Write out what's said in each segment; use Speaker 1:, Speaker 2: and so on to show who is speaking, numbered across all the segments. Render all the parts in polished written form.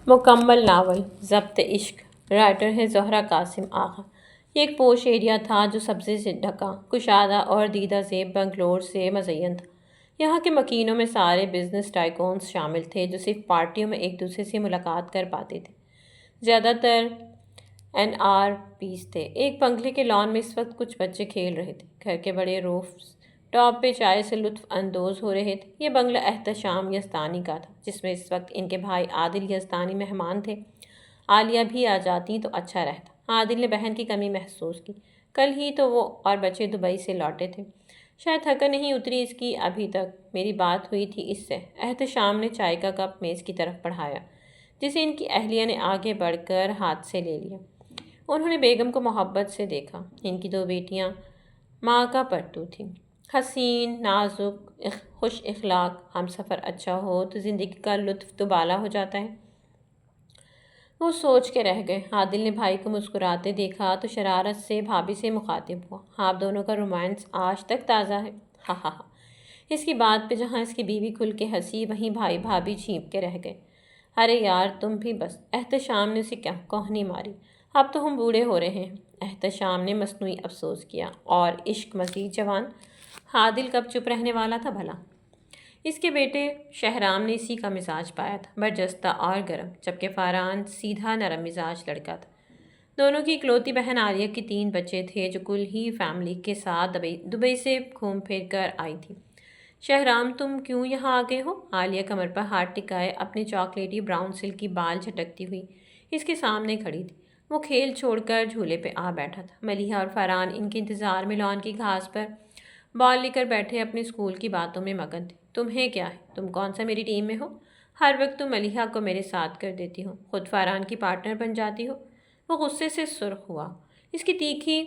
Speaker 1: مکمل ناول ضبط عشق رائٹر ہے زہرا قاسم آغا۔ یہ ایک پوش ایریا تھا جو سبزے سے ڈھکا، کشادہ اور دیدہ زیب بنگلور سے مزین تھا۔ یہاں کے مکینوں میں سارے بزنس ٹائکونز شامل تھے جو صرف پارٹیوں میں ایک دوسرے سے ملاقات کر پاتے تھے۔ زیادہ تر این آر پیز تھے۔ ایک بنگلے کے لان میں اس وقت کچھ بچے کھیل رہے تھے۔ گھر کے بڑے روف ٹاپ پہ چائے سے لطف اندوز ہو رہے تھے۔ یہ بنگلہ احتشام یزدانی کا تھا جس میں اس وقت ان کے بھائی عادل یزدانی مہمان تھے۔ عالیہ بھی آ جاتی تو اچھا رہتا۔ عادل نے بہن کی کمی محسوس کی۔ کل ہی تو وہ اور بچے دبئی سے لوٹے تھے۔ شاید تھکن نہیں اتری اس کی ابھی تک۔ میری بات ہوئی تھی اس سے۔ احتشام نے چائے کا کپ میز کی طرف بڑھایا جسے ان کی اہلیہ نے آگے بڑھ کر ہاتھ سے لے لیا۔ انہوں نے بیگم کو محبت سے دیکھا۔ ان کی دو بیٹیاں ماں کا پرتو تھیں، حسین، نازک، خوش اخلاق۔ ہم سفر اچھا ہو تو زندگی کا لطف دوبالا ہو جاتا ہے۔ وہ سوچ کے رہ گئے۔ عادل نے بھائی کو مسکراتے دیکھا تو شرارت سے بھابھی سے مخاطب ہوا۔ آپ دونوں کا رومانس آج تک تازہ ہے۔ ہا ہا ہا۔ اس کی بات پہ جہاں اس کی بیوی کھل کے ہنسی وہیں بھائی بھابھی چھینپ کے رہ گئے۔ ارے یار تم بھی بس۔ احتشام نے اسے کوہنی ماری۔ اب تو ہم بوڑھے ہو رہے ہیں۔ احتشام نے مصنوعی افسوس کیا۔ اور عشق مزید جوان۔ عادل کب چپ رہنے والا تھا بھلا؟ اس کے بیٹے شہرام نے اسی کا مزاج پایا تھا، برجستہ اور گرم، جبکہ فاران سیدھا نرم مزاج لڑکا تھا۔ دونوں کی اکلوتی بہن عالیہ کے 3 بچے تھے جو کل ہی فیملی کے ساتھ دبئی سے گھوم پھر کر آئی تھی۔ شہرام تم کیوں یہاں آ گئے ہو؟ عالیہ کمر پر ہاتھ ٹکائے اپنی چاکلیٹی براؤن سلکی بال جھٹکتی ہوئی اس کے سامنے کھڑی تھی۔ وہ کھیل چھوڑ کر جھولے پہ آ بیٹھا تھا۔ ملیحہ اور فرحان ان کے انتظار میں لان کی گھاس پر بال لے کر بیٹھے اپنے اسکول کی باتوں میں مگن تھے۔ تمہیں کیا ہے؟ تم کون سا میری ٹیم میں ہو؟ ہر وقت تم ملیحہ کو میرے ساتھ کر دیتی ہو، خود فرحان کی پارٹنر بن جاتی ہو۔ وہ غصے سے سرخ ہوا۔ اس کی تیکھی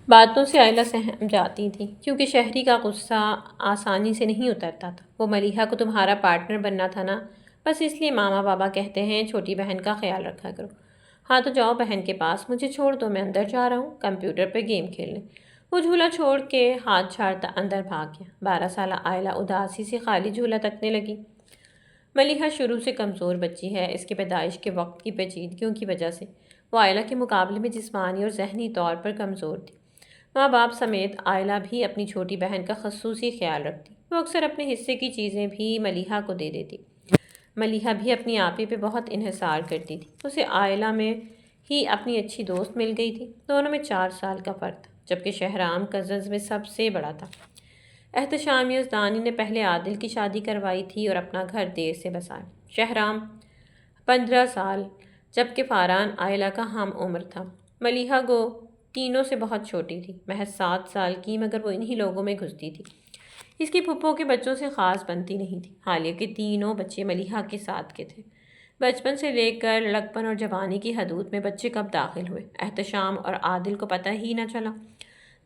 Speaker 1: باتوں سے آئلہ سہم جاتی تھی کیونکہ شہری کا غصہ آسانی سے نہیں اترتا تھا۔ وہ ملیحہ کو تمہارا پارٹنر بننا تھا نا، بس اس لیے ماما بابا کہتے ہیں چھوٹی بہن کا خیال رکھا کرو۔ ہاں تو جاؤ بہن کے پاس، مجھے چھوڑ دو، میں اندر جا رہا ہوں کمپیوٹر پہ گیم کھیلنے۔ وہ جھولا چھوڑ کے ہاتھ جھاڑتا اندر بھاگ گیا۔ 12 سالہ آئلہ اداسی سے خالی جھولا تکنے لگی۔ ملیحہ شروع سے کمزور بچی ہے، اس کے پیدائش کے وقت کی پیچیدگیوں کی وجہ سے وہ آئلہ کے مقابلے میں جسمانی اور ذہنی طور پر کمزور تھی۔ ماں باپ سمیت آئلہ بھی اپنی چھوٹی بہن کا خصوصی خیال رکھتی۔ وہ اکثر اپنے حصے کی چیزیں بھی ملیحہ کو دے دیتی۔ ملیحہ بھی اپنی آپی پہ بہت انحصار کرتی تھی۔ اسے آئلہ میں ہی اپنی اچھی دوست مل گئی تھی۔ دونوں میں 4 سال کا فرق تھا، جبکہ شہرام کزنز میں سب سے بڑا تھا۔ احتشام یزدانی نے پہلے عادل کی شادی کروائی تھی اور اپنا گھر دیر سے بسایا۔ شہرام 15 سال جبکہ فاران آئلہ کا ہم عمر تھا۔ ملیحہ گو تینوں سے بہت چھوٹی تھی، محض 7 سال کی، مگر وہ انہی لوگوں میں گھستی تھی۔ اس کی پھپھو کے بچوں سے خاص بنتی نہیں تھی۔ عالیہ کے 3 بچے ملیحہ کے ساتھ کے تھے۔ بچپن سے لے کر لڑکپن اور جوانی کی حدود میں بچے کب داخل ہوئے احتشام اور عادل کو پتہ ہی نہ چلا۔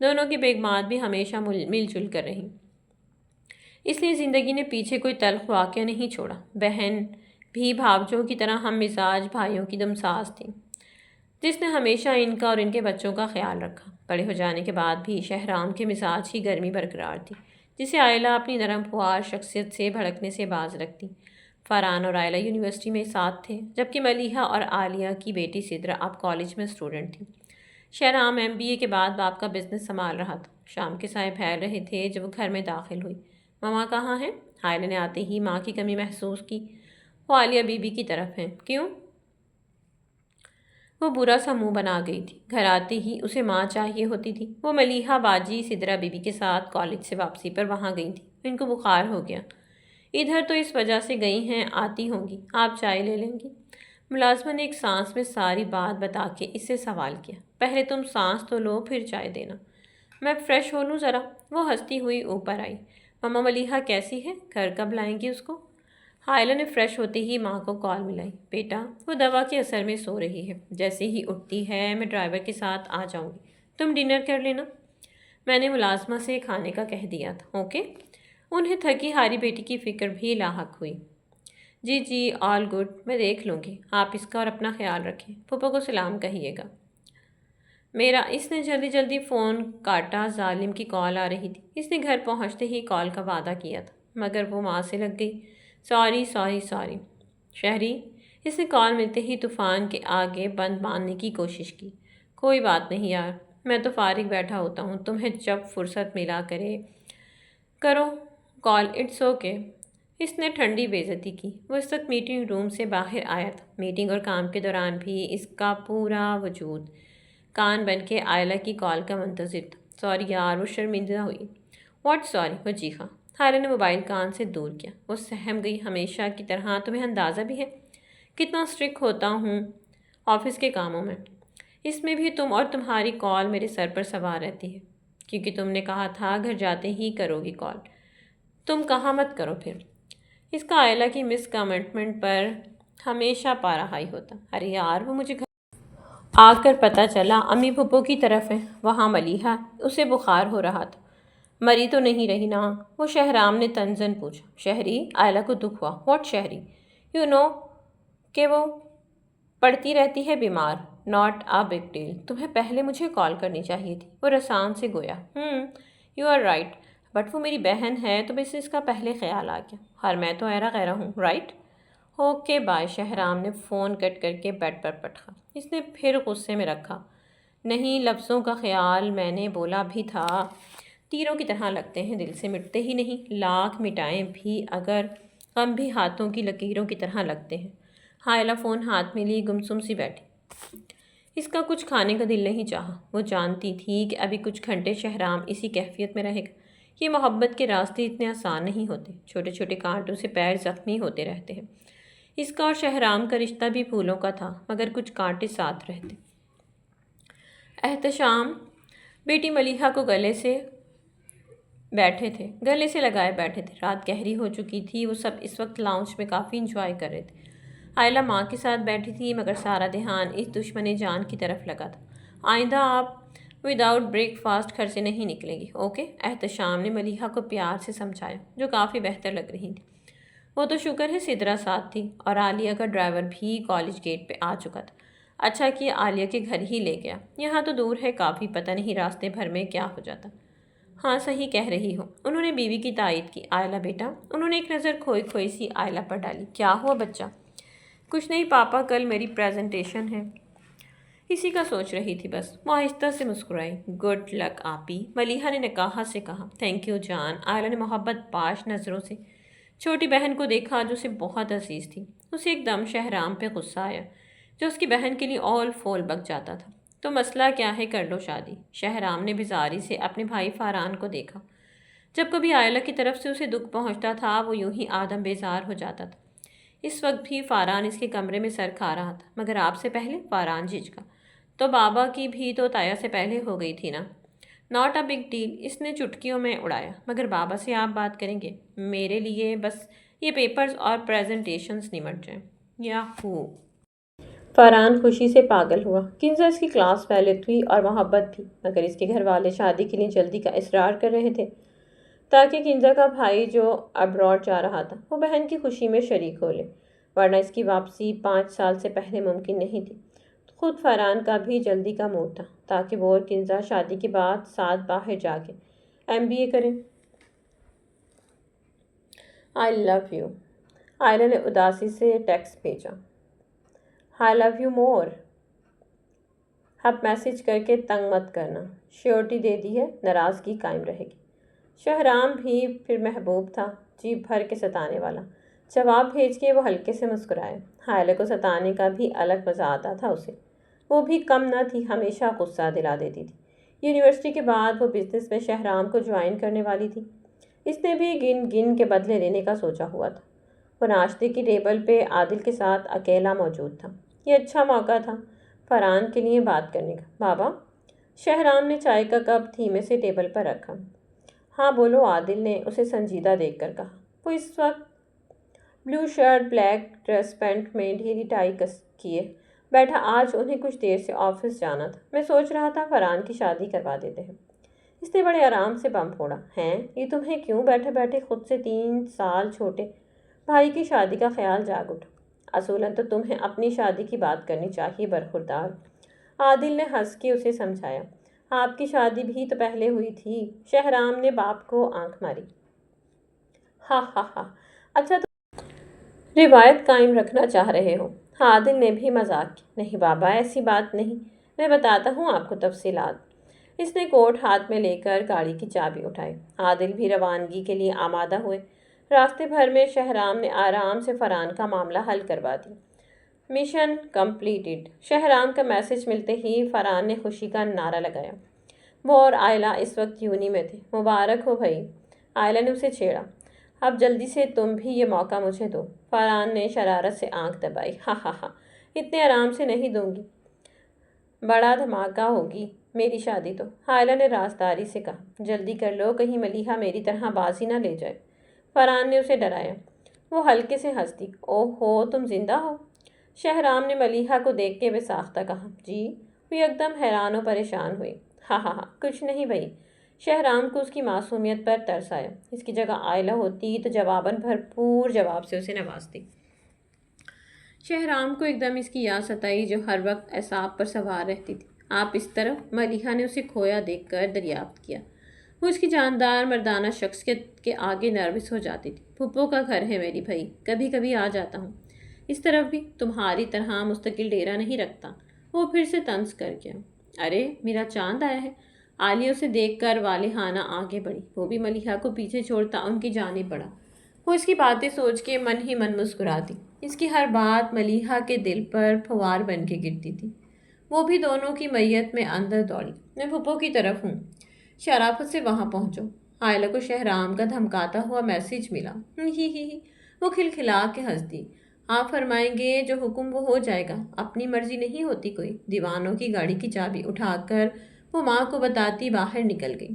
Speaker 1: دونوں کی بیگمات بھی ہمیشہ مل جل کر رہیں، اس لیے زندگی نے پیچھے کوئی تلخ واقعہ نہیں چھوڑا۔ بہن بھی بھابجوں کی طرح ہم مزاج بھائیوں کی دمساز تھیں جس نے ہمیشہ ان کا اور ان کے بچوں کا خیال رکھا۔ بڑے ہو جانے کے بعد بھی شہرام کے مزاج کی گرمی برقرار تھی جسے آئلہ اپنی نرم پھوار شخصیت سے بھڑکنے سے باز رکھتی۔ فرحان اور آئلہ یونیورسٹی میں ساتھ تھے، جبکہ ملیحہ اور عالیہ کی بیٹی سدرا اب کالج میں اسٹوڈنٹ تھی۔ شہرام MBA کے بعد باپ کا بزنس سنبھال رہا تھا۔ شام کے سائے پھیل رہے تھے جب وہ گھر میں داخل ہوئی۔ ماما کہاں ہیں؟ عائلہ نے آتے ہی ماں کی کمی محسوس کی۔ وہ عالیہ بی بی کی طرف ہیں۔ کیوں؟ وہ برا سا منہ بنا گئی تھی۔ گھر آتے ہی اسے ماں چاہیے ہوتی تھی۔ وہ ملیحہ باجی سدرا بی بی کے ساتھ کالج سے واپسی پر وہاں گئی تھی۔ ان کو بخار ہو گیا۔ ادھر تو اس وجہ سے گئی ہیں، آتی ہوں گی، آپ چائے لے لیں گی؟ ملازمہ نے ایک سانس میں ساری بات بتا کے اس سے سوال کیا۔ پہلے تم سانس تو لو پھر چائے دینا، میں فریش ہو لوں ذرا۔ وہ ہنستی ہوئی اوپر آئی۔ ماما ملیحہ کیسی ہے؟ گھر کب لائیں گی اس کو؟ عائلہ نے فریش ہوتے ہی ماں کو کال ملائی۔ بیٹا وہ دوا کے اثر میں سو رہی ہے، جیسے ہی اٹھتی ہے میں ڈرائیور کے ساتھ آ جاؤں گی، تم ڈنر کر لینا۔ میں نے ملازمہ سے کھانے کا کہہ دیا تھا۔ اوکے۔ انہیں تھکی ہاری بیٹی کی فکر بھی لاحق ہوئی۔ جی جی آل گڈ، میں دیکھ لوں گی، آپ اس کا اور اپنا خیال رکھیں، پھپھو کو سلام کہیے گا میرا۔ اس نے جلدی جلدی فون کاٹا۔ ظالم کی کال آ رہی تھی۔ اس نے گھر پہنچتے ہی کال کا وعدہ کیا تھا، مگر وہ ماں سے لگ گئی۔ سوری سوری سوری شہری، اس نے کال ملتے ہی طوفان کے آگے بند باندھنے کی کوشش کی۔ کوئی بات نہیں یار، میں تو فارغ بیٹھا ہوتا ہوں، تمہیں جب فرصت ملا کرو کال، اٹس اوکے۔ اس نے ٹھنڈی بے عزتی کی۔ وہ اس وقت میٹنگ روم سے باہر آیا تھا۔ میٹنگ اور کام کے دوران بھی اس کا پورا وجود کان بن کے آئلہ کی کال کا منتظر تھا۔ سوری یار، وہ شرمندہ ہوئی۔ واٹ سوری، وہ چیخا۔ آئلہ نے موبائل کان سے دور کیا۔ وہ سہم گئی۔ ہمیشہ کی طرح تمہیں اندازہ بھی ہے کتنا اسٹرکٹ ہوتا ہوں آفس کے کاموں میں؟ اس میں بھی تم اور تمہاری کال میرے سر پر سوار رہتی ہے، کیونکہ تم نے کہا تھا گھر جاتے ہی کرو گی کال۔ تم کہاں مت کرو پھر۔ اس کا آئلہ کی مس کمٹمنٹ پر ہمیشہ پارا ہائی ہوتا۔ ارے یار، وہ مجھے آ کر پتہ چلا امی پھپھو کی طرف ہے، وہاں ملیحہ، اسے بخار ہو رہا تھا۔ مری تو نہیں رہی نا؟ وہ شہرام نے تنزن پوچھا۔ شہری، آئلہ کو دکھ ہوا۔ واٹ شہری؟ یو نو کہ وہ پڑتی رہتی ہے بیمار۔ Not a big deal. تمہیں پہلے مجھے کال کرنی چاہیے تھی۔ وہ رسان سے گویا۔ یو آر رائٹ، بٹ وہ میری بہن ہے تو بس اس کا پہلے خیال آ گیا۔ اور میں تو ایرا غیرہ ہوں، رائٹ؟ Okay bye. شہرام نے فون کٹ کر کے بیڈ پر پٹکا۔ اس نے پھر غصے میں رکھا۔ نہیں، لفظوں کا خیال میں نے بولا بھی تھا، تیروں کی طرح لگتے ہیں، دل سے مٹتے ہی نہیں، لاکھ مٹائیں بھی اگر غم بھی ہاتھوں کی لکیروں کی طرح لگتے ہیں۔ ہائلہ فون ہاتھ میں لی گمسم سی بیٹھی۔ اس کا کچھ کھانے کا دل نہیں چاہا۔ وہ جانتی تھی کہ ابھی کچھ گھنٹے شہرام اسی کیفیت میں رہے گا۔ یہ محبت کے راستے اتنے آسان نہیں ہوتے، چھوٹے چھوٹے کانٹوں سے پیر زخمی ہوتے رہتے ہیں۔ اس کا اور شہرام کا رشتہ بھی پھولوں کا تھا، مگر کچھ کانٹے ساتھ رہتے۔ احتشام بیٹی ملیحہ کو گلے سے لگائے بیٹھے تھے۔ رات گہری ہو چکی تھی۔ وہ سب اس وقت لاؤنج میں کافی انجوائے کر رہے تھے۔ آئلہ ماں کے ساتھ بیٹھی تھی، مگر سارا دھیان اس دشمن جان کی طرف لگا تھا۔ آئندہ آپ وداؤٹ بریک فاسٹ گھر سے نہیں نکلیں گی، اوکے؟ احتشام نے ملیحہ کو پیار سے سمجھایا، جو کافی بہتر لگ رہی تھی۔ وہ تو شکر ہے سدرا ساتھ تھی، اور عالیہ کا ڈرائیور بھی کالج گیٹ پہ آ چکا تھا۔ اچھا کیا عالیہ کے گھر ہی لے گیا، یہاں تو دور ہے کافی، پتہ نہیں راستے بھر میں کیا ہو جاتا۔ ہاں صحیح کہہ رہی ہو، انہوں نے بیوی کی تائید کی۔ آئلہ بیٹا، انہوں نے ایک نظر کھوئی کھوئی سی آئلہ پر ڈالی۔ کیا ہوا بچہ؟ کچھ نہیں پاپا، کل میری پریزنٹیشن ہے، اسی کا سوچ رہی تھی بس۔ وہ آہستہ سے مسکرائی۔ گڈ لک آپی، ملیحہ نے نکاحت سے کہا۔ تھینک یو جان۔ آئلہ نے محبت باش نظروں سے چھوٹی بہن کو دیکھا جو اسے بہت عزیز تھی۔ اسے ایک دم شہرام پہ غصہ آیا، جو اس کی بہن کے لیے اول فول بک جاتا تھا۔ تو مسئلہ کیا ہے، کر لو شادی۔ شہرام نے بیزاری سے اپنے بھائی فاران کو دیکھا۔ جب کبھی آئلہ کی طرف سے اسے دکھ پہنچتا تھا، وہ یوں ہی آدم بیزار ہو جاتا تھا۔ اس وقت بھی فاران اس کے کمرے میں سر کھا رہا تھا، مگر آپ سے پہلے فاران جھجکا۔ تو بابا کی بھی تو تایا سے پہلے ہو گئی تھی نا۔ ناٹ اے بگ ڈیل، اس نے چٹکیوں میں اڑایا، مگر بابا سے آپ بات کریں گے؟ میرے لیے بس یہ پیپرز اور پریزنٹیشنز نمٹ جائیں۔ یاہو! فاران خوشی سے پاگل ہوا۔ کنزا اس کی کلاس فیلو تھی اور محبت بھی، مگر اس کے گھر والے شادی کے لیے جلدی کا اصرار کر رہے تھے، تاکہ کنزا کا بھائی جو ابراڈ جا رہا تھا وہ بہن کی خوشی میں شریک ہو لے، ورنہ اس کی واپسی 5 سال سے پہلے ممکن نہیں تھی۔ خود فرحان کا بھی جلدی کا موڈ تھا، تاکہ وہ اور کنزا شادی کے بعد ساتھ باہر جا کے MBA کریں۔ I love you، آئلہ نے اداسی سے ٹیکسٹ بھیجا۔ I love you more۔ اب میسج کر کے تنگ مت کرنا، شیورٹی دے دی ہے، ناراضگی قائم رہے گی۔ شہرام بھی پھر محبوب تھا، جی بھر کے ستانے والا۔ جواب بھیج کے وہ ہلکے سے مسکرائے۔ آئلہ کو ستانے کا بھی الگ مزہ آتا تھا اسے، وہ بھی کم نہ تھی، ہمیشہ غصہ دلا دیتی تھی۔ یونیورسٹی کے بعد وہ بزنس میں شہرام کو جوائن کرنے والی تھی۔ اس نے بھی گن گن کے بدلے لینے کا سوچا ہوا تھا۔ وہ ناشتے کی ٹیبل پہ عادل کے ساتھ اکیلا موجود تھا۔ یہ اچھا موقع تھا فرحان کے لیے بات کرنے کا۔ بابا، شہرام نے چائے کا کپ دھیمے سے ٹیبل پر رکھا۔ ہاں بولو، عادل نے اسے سنجیدہ دیکھ کر کہا۔ وہ اس وقت بلو شرٹ، بلیک ڈریس، پینٹ میں ڈھیلی ٹائی کیے بیٹھا۔ آج انہیں کچھ دیر سے آفس جانا تھا۔ میں سوچ رہا تھا فرحان کی شادی کروا دیتے ہیں۔ اس نے بڑے آرام سے بم پھوڑا۔ ہیں، یہ تمہیں کیوں بیٹھے بیٹھے خود سے 3 سال چھوٹے بھائی کی شادی کا خیال جاگ اٹھا؟ اصولاً تو تمہیں اپنی شادی کی بات کرنی چاہیے برخوردار، عادل نے ہنس کے اسے سمجھایا۔ آپ کی شادی بھی تو پہلے ہوئی تھی۔ شہرام نے باپ کو آنکھ ماری۔ ہاں ہاں ہاں، اچھا روایت قائم رکھنا چاہ رہے ہو؟ عادل نے بھی مذاق کی۔ نہیں بابا، ایسی بات نہیں، میں بتاتا ہوں آپ کو تفصیلات۔ اس نے کوٹ ہاتھ میں لے کر گاڑی کی چابی اٹھائی۔ عادل بھی روانگی کے لیے آمادہ ہوئے۔ راستے بھر میں شہرام نے آرام سے فرحان کا معاملہ حل کروا دیا۔ Mission completed. شہرام کا میسج ملتے ہی فرحان نے خوشی کا نعرہ لگایا۔ وہ اور آئلہ اس وقت یونی میں تھے۔ مبارک ہو بھائی، آئلہ نے اسے چھیڑا۔ اب جلدی سے تم بھی یہ موقع مجھے دو۔ فرحان نے شرارت سے آنکھ دبائی۔ ہاں ہاں ہاں، اتنے آرام سے نہیں دوں گی، بڑا دھماکہ ہوگی میری شادی تو۔ آئلہ نے رازداری سے کہا۔ جلدی کر لو، کہیں ملیحہ میری طرح بازی نہ لے جائے۔ فرحان نے اسے ڈرایا۔ وہ ہلکے سے ہنس دی۔ اوہ ہو، تم زندہ ہو؟ شہرام نے ملیحہ کو دیکھ کے بے ساختہ کہا۔ جی؟ وہ ایک دم حیران و پریشان ہوئی۔ ہاں ہاں ہاں، کچھ نہیں بھائی۔ شہرام کو اس کی معصومیت پر ترس آیا۔ اس کی جگہ آئلہ ہوتی تو جواباً بھرپور جواب سے اسے نوازتی۔ شہرام کو ایک دم اس کی یاد ستائی جو ہر وقت اعصاب پر سوار رہتی تھی۔ آپ اس طرف؟ ملیحہ نے اسے کھویا دیکھ کر دریافت کیا۔ وہ اس کی جاندار مردانہ شخص کے آگے نروس ہو جاتی تھی۔ پھپھو کا گھر ہے میری بھائی، کبھی کبھی آ جاتا ہوں۔ اس طرف بھی تمہاری طرح مستقل ڈیرا نہیں رکھتا۔ وہ پھر سے طنز کر گیا۔ ارے میرا چاند آیا ہے۔ عالیہ اسے دیکھ کر والہانہ آگے بڑھی۔ وہ بھی ملیحہ کو پیچھے چھوڑتا ان کی جانب بڑھا۔ وہ اس کی باتیں سوچ کے من ہی من مسکراتی۔ اس کی ہر بات ملیحہ کے دل پر پھوار بن کے گرتی تھی۔ وہ بھی دونوں کی میت میں اندر دوڑی۔ میں پھپھو کی طرف ہوں، شرافت سے وہاں پہنچو۔ عائلہ کو شہرام کا دھمکاتا ہوا میسج ملا۔ ہی ہی ہی، وہ کھلکھلا کے ہنس دی۔ آپ فرمائیں گے جو حکم وہ ہو جائے گا، اپنی مرضی نہیں ہوتی کوئی۔ دیوانوں کی گاڑی کی چابی اٹھا کر وہ ماں کو بتاتی باہر نکل گئی۔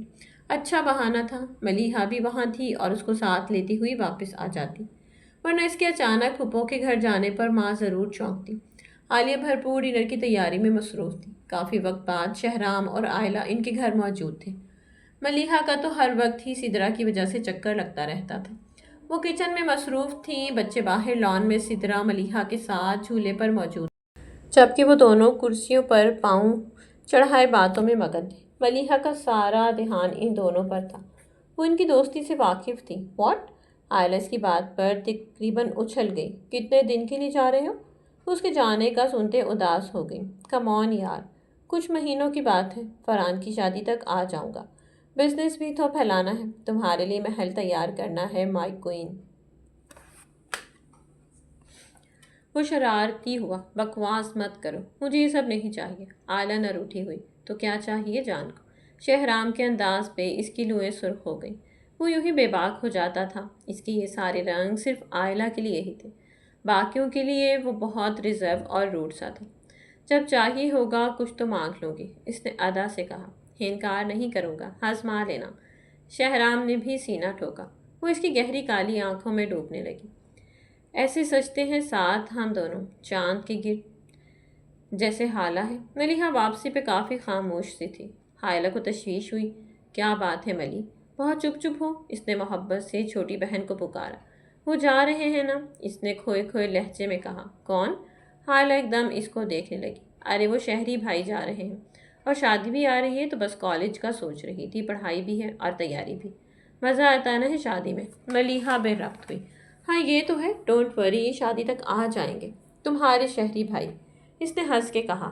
Speaker 1: اچھا بہانہ تھا، ملیحہ بھی وہاں تھی اور اس کو ساتھ لیتی ہوئی واپس آ جاتی، ورنہ اس کے اچانک پھپھو کے گھر جانے پر ماں ضرور چونکتی۔ عالیہ بھرپور ڈنر کی تیاری میں مصروف تھی۔ کافی وقت بعد شہرام اور عائلہ ان کے گھر موجود تھے۔ ملیحہ کا تو ہر وقت ہی سدرا کی وجہ سے چکر لگتا رہتا تھا۔ وہ کچن میں مصروف تھیں، بچے باہر لان میں سدرا ملیحہ کے ساتھ جھولے پر موجود، جبکہ وہ دونوں کرسیوں پر پاؤں چڑھائے باتوں میں مگن تھے۔ ملیحہ کا سارا دھیان ان دونوں پر تھا۔ وہ ان کی دوستی سے واقف تھی۔ واٹ؟ عائلہ اس کی بات پر تقریباً اچھل گئی۔ کتنے دن کے لیے جا رہے ہو؟ اس کے جانے کا سنتے اداس ہو گئی۔ کم آن یار، کچھ مہینوں کی بات ہے، فرحان کی شادی تک آ جاؤں گا۔ بزنس بھی تو پھیلانا ہے، تمہارے لیے محل تیار کرنا ہے مائی کوئن۔ وہ شرارتی ہوا۔ بکواس مت کرو، مجھے یہ سب نہیں چاہیے۔ عائلہ نہ روٹھی ہوئی۔ تو کیا چاہیے جان کو؟ شہرام کے انداز پہ اس کی لوئیں سرخ ہو گئی۔ وہ یوں ہی بے باک ہو جاتا تھا۔ اس کے یہ سارے رنگ صرف عائلہ کے لیے ہی تھے، باقیوں کے لیے وہ بہت ریزرو اور روڈ سا تھا۔ جب چاہیے ہوگا کچھ تو مانگ لوں گی، اس نے ادا سے کہا۔ انکار نہیں کروں گا، آزما لینا۔ شہرام نے بھی سینہ ٹھوکا۔ وہ اس کی گہری کالی آنکھوں میں ڈوبنے لگی۔ ایسے سجتے ہیں ساتھ ہم دونوں چاند کے گرد جیسے حالہ ہے۔ ملیحہ واپسی پہ کافی خاموش سی تھی۔ حائلہ کو تشویش ہوئی۔ کیا بات ہے ملی، بہت چپ چپ ہو؟ اس نے محبت سے چھوٹی بہن کو پکارا۔ وہ جا رہے ہیں نا، اس نے کھوئے کھوئے لہجے میں کہا۔ کون؟ حائلہ ایک دم اس کو دیکھنے لگی۔ ارے وہ شہری بھائی جا رہے ہیں، اور شادی بھی آ رہی ہے تو بس کالج کا سوچ رہی تھی، پڑھائی بھی ہے اور تیاری بھی۔ مزہ آتا نا ہے شادی میں۔ ملیحہ بے ربط ہوئی۔ ہاں یہ تو ہے، ڈونٹ وری، شادی تک آ جائیں گے تمہارے شہری بھائی، اس نے ہنس کے کہا،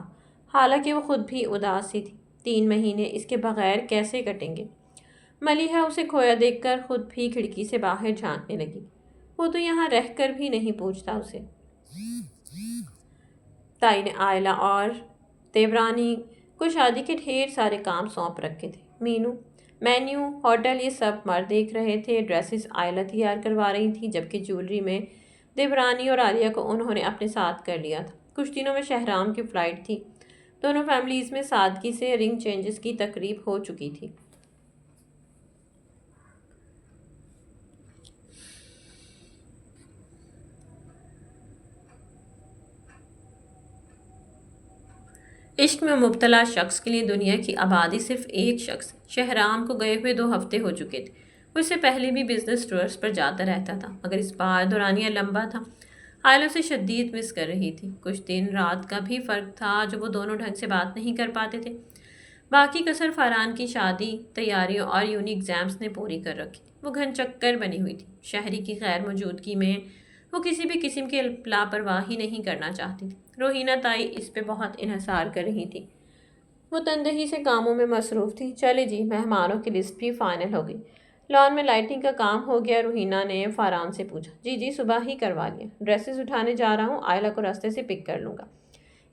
Speaker 1: حالانکہ وہ خود بھی اداس سی تھی۔ 3 مہینے اس کے بغیر کیسے کٹیں گے؟ ملیحہ اسے کھویا دیکھ کر خود بھی کھڑکی سے باہر جھانکنے لگی۔ وہ تو یہاں رہ کر بھی نہیں پوچھتا اسے۔ تائی نے عائلہ اور دیورانی کو شادی کے ڈھیر سارے کام سونپ رکھے تھے۔ مینیو، ہوٹل، یہ سب مرد دیکھ رہے تھے۔ ڈریسز عائلہ تیار کروا رہی تھی، جبکہ جیولری میں دیورانی اور عالیہ کو انہوں نے اپنے ساتھ کر لیا تھا۔ کچھ دنوں میں شہرام کی فلائٹ تھی۔ دونوں فیملیز میں سادگی سے رنگ چینجز کی تقریب ہو چکی تھی۔ عشق میں مبتلا شخص کے لیے دنیا کی آبادی صرف ایک شخص ہے۔ شہرام کو گئے ہوئے 2 ہفتے ہو چکے تھے۔ وہ اس سے پہلے بھی بزنس ٹورز پر جاتا رہتا تھا، مگر اس بار دورانیہ لمبا تھا۔ عائلہ سے شدید مس کر رہی تھی۔ کچھ دن رات کا بھی فرق تھا جو وہ دونوں ڈھنگ سے بات نہیں کر پاتے تھے۔ باقی کسر فرحان کی شادی تیاریوں اور یونی ایگزامز نے پوری کر رکھی تھی۔ وہ گھن چکر بنی ہوئی تھی۔ شہری کی غیر موجودگی میں وہ کسی بھی قسم کی لاپرواہی نہیں کرنا چاہتی تھی۔ روحینہ تائی اس پہ بہت انحصار کر رہی تھی۔ وہ تندہی سے کاموں میں مصروف تھی۔ چلے جی، مہمانوں کی لسٹ بھی فائنل ہو گئی۔ لان میں لائٹنگ کا کام ہو گیا۔ روحینہ نے فاران سے پوچھا۔ جی صبح ہی کروا لیا۔ ڈریسز اٹھانے جا رہا ہوں، آئلہ کو راستے سے پک کر لوں گا۔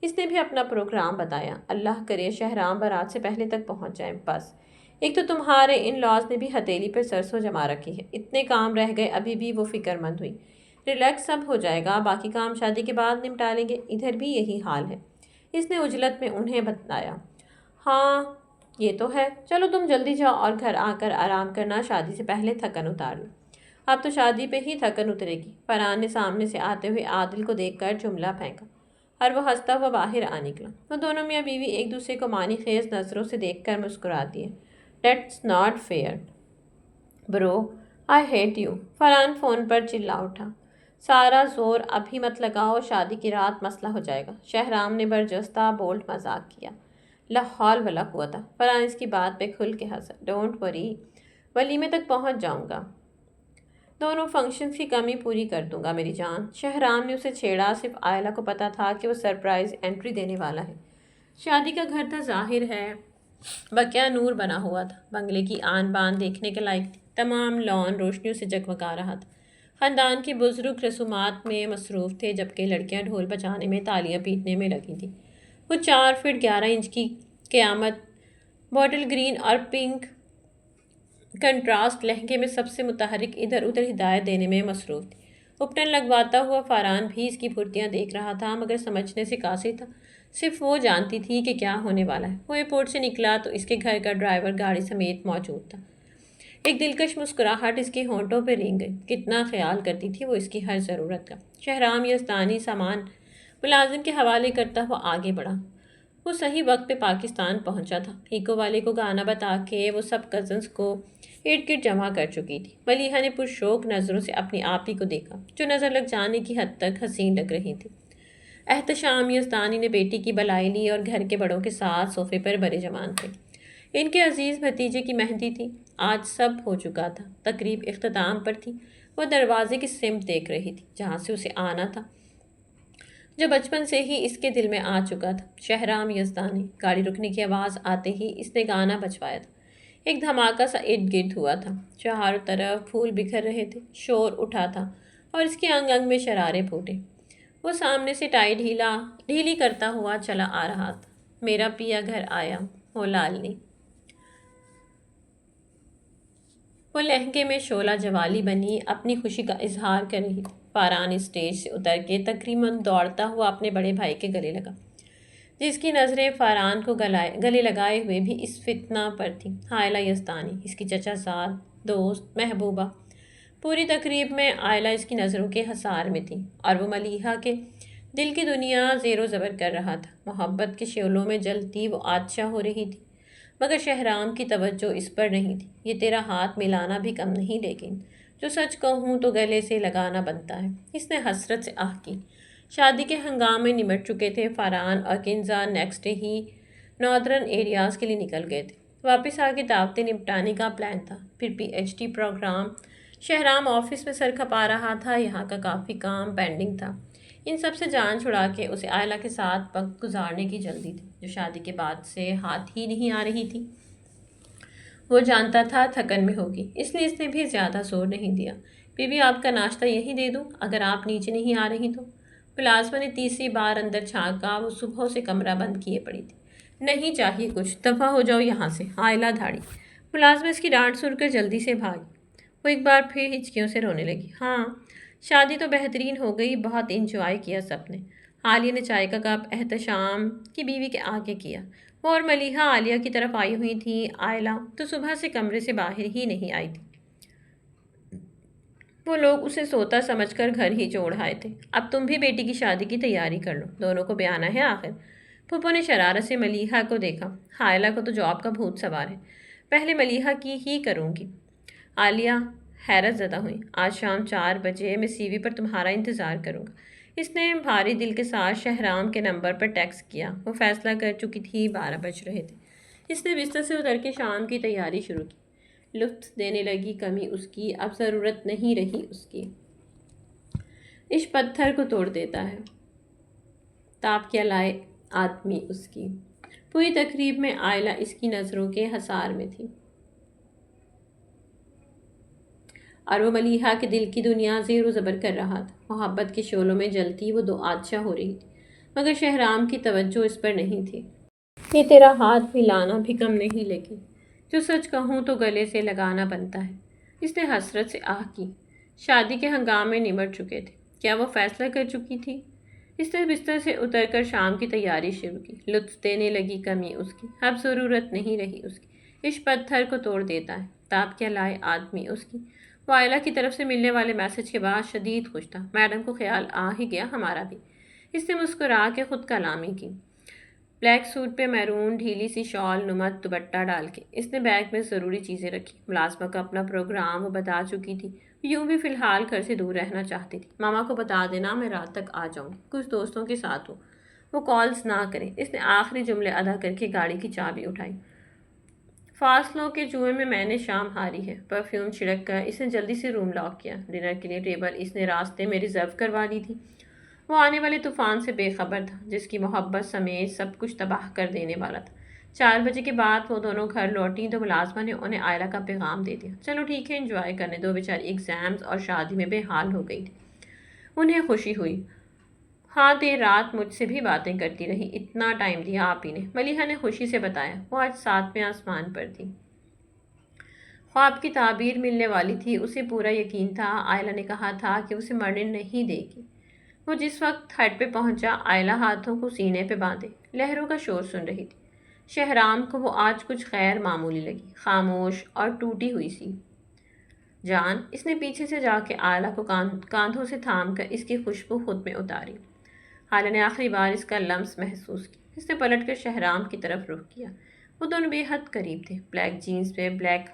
Speaker 1: اس نے بھی اپنا پروگرام بتایا۔ اللہ کرے شہرام بارات سے پہلے تک پہنچ جائیں بس۔ ایک تو تمہارے ان لاز نے بھی ہتھیلی پر سرسوں جما رکھی ہے۔ اتنے کام رہ گئے، ابھی بھی وہ فکر مند ہوئی۔ ریلیکس سب ہو جائے گا، باقی کام شادی کے بعد نمٹا لیں گے۔ ادھر بھی یہی حال ہے، اس نے عجلت میں انہیں بتایا۔ ہاں یہ تو ہے، چلو تم جلدی جاؤ اور گھر آ کر آرام کرنا، شادی سے پہلے تھکن اتار لو۔ اب تو شادی پہ ہی تھکن اترے گی۔ فرحان نے سامنے سے آتے ہوئے عادل کو دیکھ کر جملہ پھینکا اور وہ ہنستا ہوا باہر آ نکلا۔ وہ دونوں میاں بیوی ایک دوسرے کو معنی خیز نظروں سے دیکھ کر مسکرا دیے۔ That's not fair. Bro, I hate you. Farhan phone پر چلا اٹھا۔ سارا زور ابھی مت لگاؤ، شادی کی رات مسئلہ ہو جائے گا۔ شہرام نے برجستہ بولڈ مذاق کیا۔ لا حول ولا قوت۔ فرحان اس کی بات پہ کھل کے ہنسا۔ ڈونٹ وری، ولیمے تک پہنچ جاؤں گا، دونوں فنکشنز کی کمی پوری کر دوں گا میری جان۔ شہرام نے اسے چھیڑا۔ صرف آئلہ کو پتا تھا کہ وہ سرپرائز انٹری دینے والا ہے۔ شادی کا گھر تھا، ظاہر ہے بقیہ نور بنا ہوا تھا۔ بنگلے کی آن بان دیکھنے کے لائق تھی۔ تمام لان روشنیوں سے جگمگا رہا تھا۔ خاندان کے بزرگ رسومات میں مصروف تھے، جبکہ لڑکیاں ڈھول بجانے میں، تالیاں پیٹنے میں لگی تھیں۔ وہ 4 فٹ 11 انچ کی قیامت بوٹل گرین اور پنک کنٹراسٹ لہنگے میں سب سے متحرک ادھر ادھر ہدایت دینے میں مصروف تھی۔ اپٹن لگواتا ہوا فاران بھی اس کی پھرتیاں دیکھ رہا تھا، مگر سمجھنے سے قاصر تھا۔ صرف وہ جانتی تھی کہ کیا ہونے والا ہے۔ وہ ایئرپورٹ سے نکلا تو اس کے گھر کا ڈرائیور گاڑی سمیت موجود تھا۔ ایک دلکش مسکراہٹ اس کے ہونٹوں پہ رینگ گئی۔ کتنا خیال کرتی تھی وہ اس کی ہر ضرورت کا۔ شہرام یزدانی سامان ملازم کے حوالے کرتا ہوا آگے بڑھا۔ وہ صحیح وقت پہ پاکستان پہنچا تھا۔ ایکو والے کو گانا بتا کے وہ سب کزنز کو ارد گرد جمع کر چکی تھی۔ ملیحہ نے پرشوق نظروں سے اپنی آپی کو دیکھا، جو نظر لگ جانے کی حد تک حسین لگ رہی تھی۔ احتشام یزدانی نے بیٹی کی بلائی لی اور گھر کے بڑوں کے ساتھ صوفے پر بڑے جمان تھے۔ ان کے عزیز بھتیجے کی مہندی تھی۔ آج سب ہو چکا تھا، تقریب اختتام پر تھی۔ وہ دروازے کی سمت دیکھ رہی تھی جہاں سے اسے آنا تھا، جو بچپن سے ہی اس کے دل میں آ چکا تھا۔ شہرام یزدانی۔ گاڑی رکنے کی آواز آتے ہی اس نے گانا بجوایا تھا۔ ایک دھماکہ سا ارد گرد ہوا تھا، چاروں طرف پھول بکھر رہے تھے، شور اٹھا تھا اور اس کے انگ انگ میں شرارے پھوٹے۔ وہ سامنے سے ٹائی ڈھیلی کرتا ہوا چلا آ رہا تھا۔ میرا پیا گھر آیا ہو لالنی۔ وہ لہنگے میں شعلہ جوالی بنی اپنی خوشی کا اظہار کر رہی تھی۔ فاران اسٹیج سے اتر کے تقریباً دوڑتا ہوا اپنے بڑے بھائی کے گلے لگا، جس کی نظریں فاران کو گلے لگائے ہوئے بھی اس فتنہ پر تھیں۔ عائلہ یزدانی، اس کی چچا زاد، دوست، محبوبہ۔ پوری تقریب میں عائلہ اس کی نظروں کے حصار میں تھی اور وہ ملیحہ کے دل کی دنیا زیر و زبر کر رہا تھا۔ محبت کے شعلوں میں جلتی وہ آتشہ ہو رہی تھی، مگر شہرام کی توجہ اس پر نہیں تھی۔ یہ تیرا ہاتھ ملانا بھی کم نہیں، لیکن جو سچ کہوں تو گلے سے لگانا بنتا ہے، اس نے حسرت سے آہ کی۔ شادی کے ہنگامے نمٹ چکے تھے۔ فاران اور کنزا نیکسٹ ڈے ہی ناردرن ایریاز کے لیے نکل گئے تھے۔ واپس آ کے دعوتیں نپٹانے کا پلان تھا، پھر P H D programme. Shahram office میں سر کھپا رہا تھا، یہاں کا کافی کام پینڈنگ تھا۔ ان سب سے جان چھڑا کے اسے عائلہ کے ساتھ وقت گزارنے کی جلدی تھی، جو شادی کے بعد سے ہاتھ ہی نہیں آ رہی تھی۔ وہ جانتا تھا تھکن میں ہوگی، اس لیے اس نے بھی زیادہ زور نہیں دیا۔ بی بی آپ کا ناشتہ یہی دے دوں اگر آپ نیچے نہیں آ رہی تو؟ ملازمہ نے تیسری بار اندر جھانکا۔ وہ صبح سے کمرہ بند کیے پڑی تھی۔ نہیں چاہیے کچھ، دفع ہو جاؤ یہاں سے۔ عائلہ دھاڑی۔ ملازمہ اس کی ڈانٹ سن کر جلدی سے بھاگی۔ وہ ایک بار پھر ہچکیوں سے رونے لگی۔ ہاں شادی تو بہترین ہو گئی، بہت انجوائے کیا سب نے۔ عالیہ نے چائے کا کپ احتشام کی بیوی کے آگے کیا۔ وہ اور ملیحہ عالیہ کی طرف آئی ہوئی تھی۔ عائلہ تو صبح سے کمرے سے باہر ہی نہیں آئی تھی۔ وہ لوگ اسے سوتا سمجھ کر گھر ہی چھوڑ آئے تھے۔ اب تم بھی بیٹی کی شادی کی تیاری کر لو، دونوں کو بیانا ہے آخر۔ پھپھو نے شرارت سے ملیحہ کو دیکھا۔ عائلہ کو تو جاب کا بھوت سوار ہے، پہلے ملیحہ کی ہی کروں گی۔ عالیہ حیرت زدہ ہوئی۔ آج شام 4 بجے میں سی وی پر تمہارا انتظار کروں گا۔ اس نے بھاری دل کے ساتھ شہرام کے نمبر پر ٹیکسٹ کیا۔ وہ فیصلہ کر چکی تھی، 12 بج رہے تھے۔ اس نے بستر سے اتر کے شام کی تیاری شروع کی۔ لطف دینے لگی کمی اس کی، اب ضرورت نہیں رہی اس کی۔ عشق پتھر کو توڑ دیتا ہے، تاپ کیا لائے آدمی اس کی۔ پوری تقریب میں عائلہ اس کی نظروں کے حصار میں تھی، اور وہ ملیحہ کے دل کی دنیا زیر و زبر کر رہا تھا۔ محبت کے شعلوں میں جلتی وہ دو آتشاں ہو رہی تھی، مگر شہرام کی توجہ اس پر نہیں تھی۔ یہ تیرا ہاتھ ملانا بھی کم نہیں، لیکن جو سچ کہوں تو گلے سے لگانا بنتا ہے۔ اس نے حسرت سے آہ کی۔ شادی کے ہنگامے نمٹ چکے تھے۔ کیا وہ فیصلہ کر چکی تھی؟ اس نے بستر سے اتر کر شام کی تیاری شروع کی۔ لطف دینے لگی کمی اس کی، اب ضرورت نہیں رہی اس کی۔ عشق پتھر کو توڑ دیتا ہے، تاپ کیا لائے آدمی اس کی۔ وہ عائلہ کی طرف سے ملنے والے میسج کے بعد شدید خوش تھا۔ میڈم کو خیال آ ہی گیا، ہمارا بھی۔ اس نے مسکرا کے خود کلامی کی۔ بلیک سوٹ پہ میرون ڈھیلی سی شال نمت دوپٹہ ڈال کے اس نے بیگ میں ضروری چیزیں رکھی۔ ملازمہ کا اپنا پروگرام وہ بتا چکی تھی، یوں بھی فی الحال گھر سے دور رہنا چاہتی تھی۔ ماما کو بتا دینا میں رات تک آ جاؤں گی، کچھ دوستوں کے ساتھ ہوں، وہ کالز نہ کریں۔ اس نے آخری جملے ادا کر کے گاڑی کی چابی اٹھائی۔ فاصلوں کے جوئے میں میں نے شام ہاری ہے، پرفیوم چھڑک کر اس نے جلدی سے روم لاک کیا۔ ڈنر کے لیے ٹیبل اس نے راستے میں ریزرو کروا لی تھی۔ وہ آنے والے طوفان سے بے خبر تھا، جس کی محبت سمیت سب کچھ تباہ کر دینے والا تھا۔ 4 بجے کے بعد وہ دونوں گھر لوٹیں تو ملازمہ نے انہیں عائلہ کا پیغام دے دیا، چلو ٹھیک ہے، انجوائے کرنے دو، بیچاری ایگزامز اور شادی میں بے حال ہو گئی تھی۔ انہیں خوشی ہوئی۔ ہاں، دیر رات مجھ سے بھی باتیں کرتی رہی، اتنا ٹائم دیا آپ ہی نے، ملیحہ نے خوشی سے بتایا۔ وہ آج 7ویں آسمان پر تھی۔ خواب کی تعبیر ملنے والی تھی، اسے پورا یقین تھا۔ عائلہ نے کہا تھا کہ اسے مرنے نہیں دے گی۔ وہ جس وقت ہٹ پہ پہنچا، عائلہ ہاتھوں کو سینے پہ باندھے لہروں کا شور سن رہی تھی۔ شہرام کو وہ آج کچھ غیر معمولی لگی، خاموش اور ٹوٹی ہوئی سی۔ جان، اس نے پیچھے سے جا کے عائلہ کو کاندھوں سے تھام کر اس کی خوشبو خود میں اتاری۔ عائلہ نے آخری بار اس کا لمس محسوس کیا۔ اس نے پلٹ کر شہرام کی طرف رخ کیا۔ وہ دونوں بے حد قریب تھے، بلیک جینز پہ، بلیک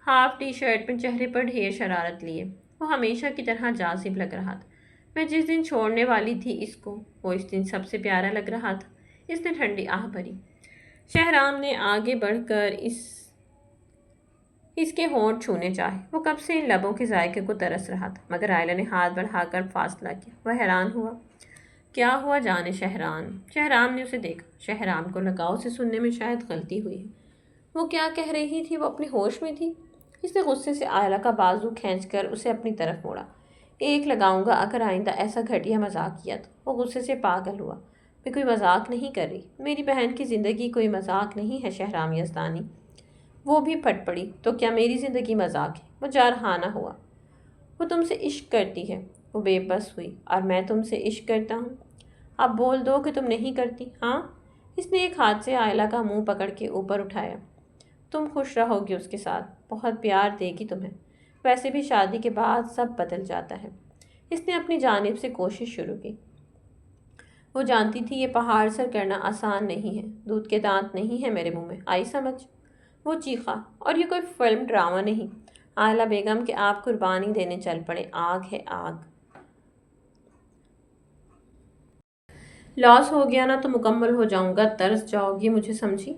Speaker 1: ہاف ٹی شرٹ میں، چہرے پر ڈھیر شرارت لیے۔ وہ ہمیشہ کی طرح جاذب لگ رہا تھا۔ میں جس دن چھوڑنے والی تھی اس کو، وہ اس دن سب سے پیارا لگ رہا تھا۔ اس نے ٹھنڈی آہ بھری۔ شہرام نے آگے بڑھ کر اس کے ہونٹ چھونے چاہے۔ وہ کب سے ان لبوں کے ذائقے کو ترس رہا تھا، مگر عائلہ نے ہاتھ بڑھا کر فاصلہ کیا۔ وہ حیران ہوا۔ کیا ہوا جانے شہرام نے اسے دیکھا۔ شہرام کو لگا اسے سننے میں شاید غلطی ہوئی ہے۔ وہ کیا کہہ رہی تھی؟ وہ اپنے ہوش میں تھی؟ اس نے غصے سے عائلہ کا بازو کھینچ کر اسے اپنی طرف موڑا۔ ایک لگاؤں گا اگر آئندہ ایسا گھٹیا مذاق کیا تو۔ وہ غصے سے پاگل ہوا۔ میں کوئی مذاق نہیں کر رہی، میری بہن کی زندگی کوئی مذاق نہیں ہے شہرام یزدانی۔ وہ بھی پھٹ پڑی۔ تو کیا میری زندگی مذاق ہے؟ وہ جارحانہ ہوا۔ وہ تم سے عشق کرتی ہے۔ وہ بے بس ہوئی۔ اور میں تم سے عشق کرتا ہوں؟ اب بول دو کہ تم نہیں کرتی، ہاں؟ اس نے ایک ہاتھ سے عائلہ کا منہ پکڑ کے اوپر اٹھایا۔ تم خوش رہو گی اس کے ساتھ، بہت پیار دے گی تمہیں، ویسے بھی شادی کے بعد سب بدل جاتا ہے۔ اس نے اپنی جانب سے کوشش شروع کی۔ وہ جانتی تھی یہ پہاڑ سر کرنا آسان نہیں ہے، دودھ کے دانت نہیں ہے میرے منہ میں، آئی سمجھ؟ وہ چیخا۔ اور یہ کوئی فلم ڈرامہ نہیں، عائلہ بیگم کہ آپ قربانی دینے چل پڑے، آگ ہے آگ۔ لاس ہو گیا نا تو مکمل ہو جاؤں گا، ترس جاؤ گی مجھے، سمجھی؟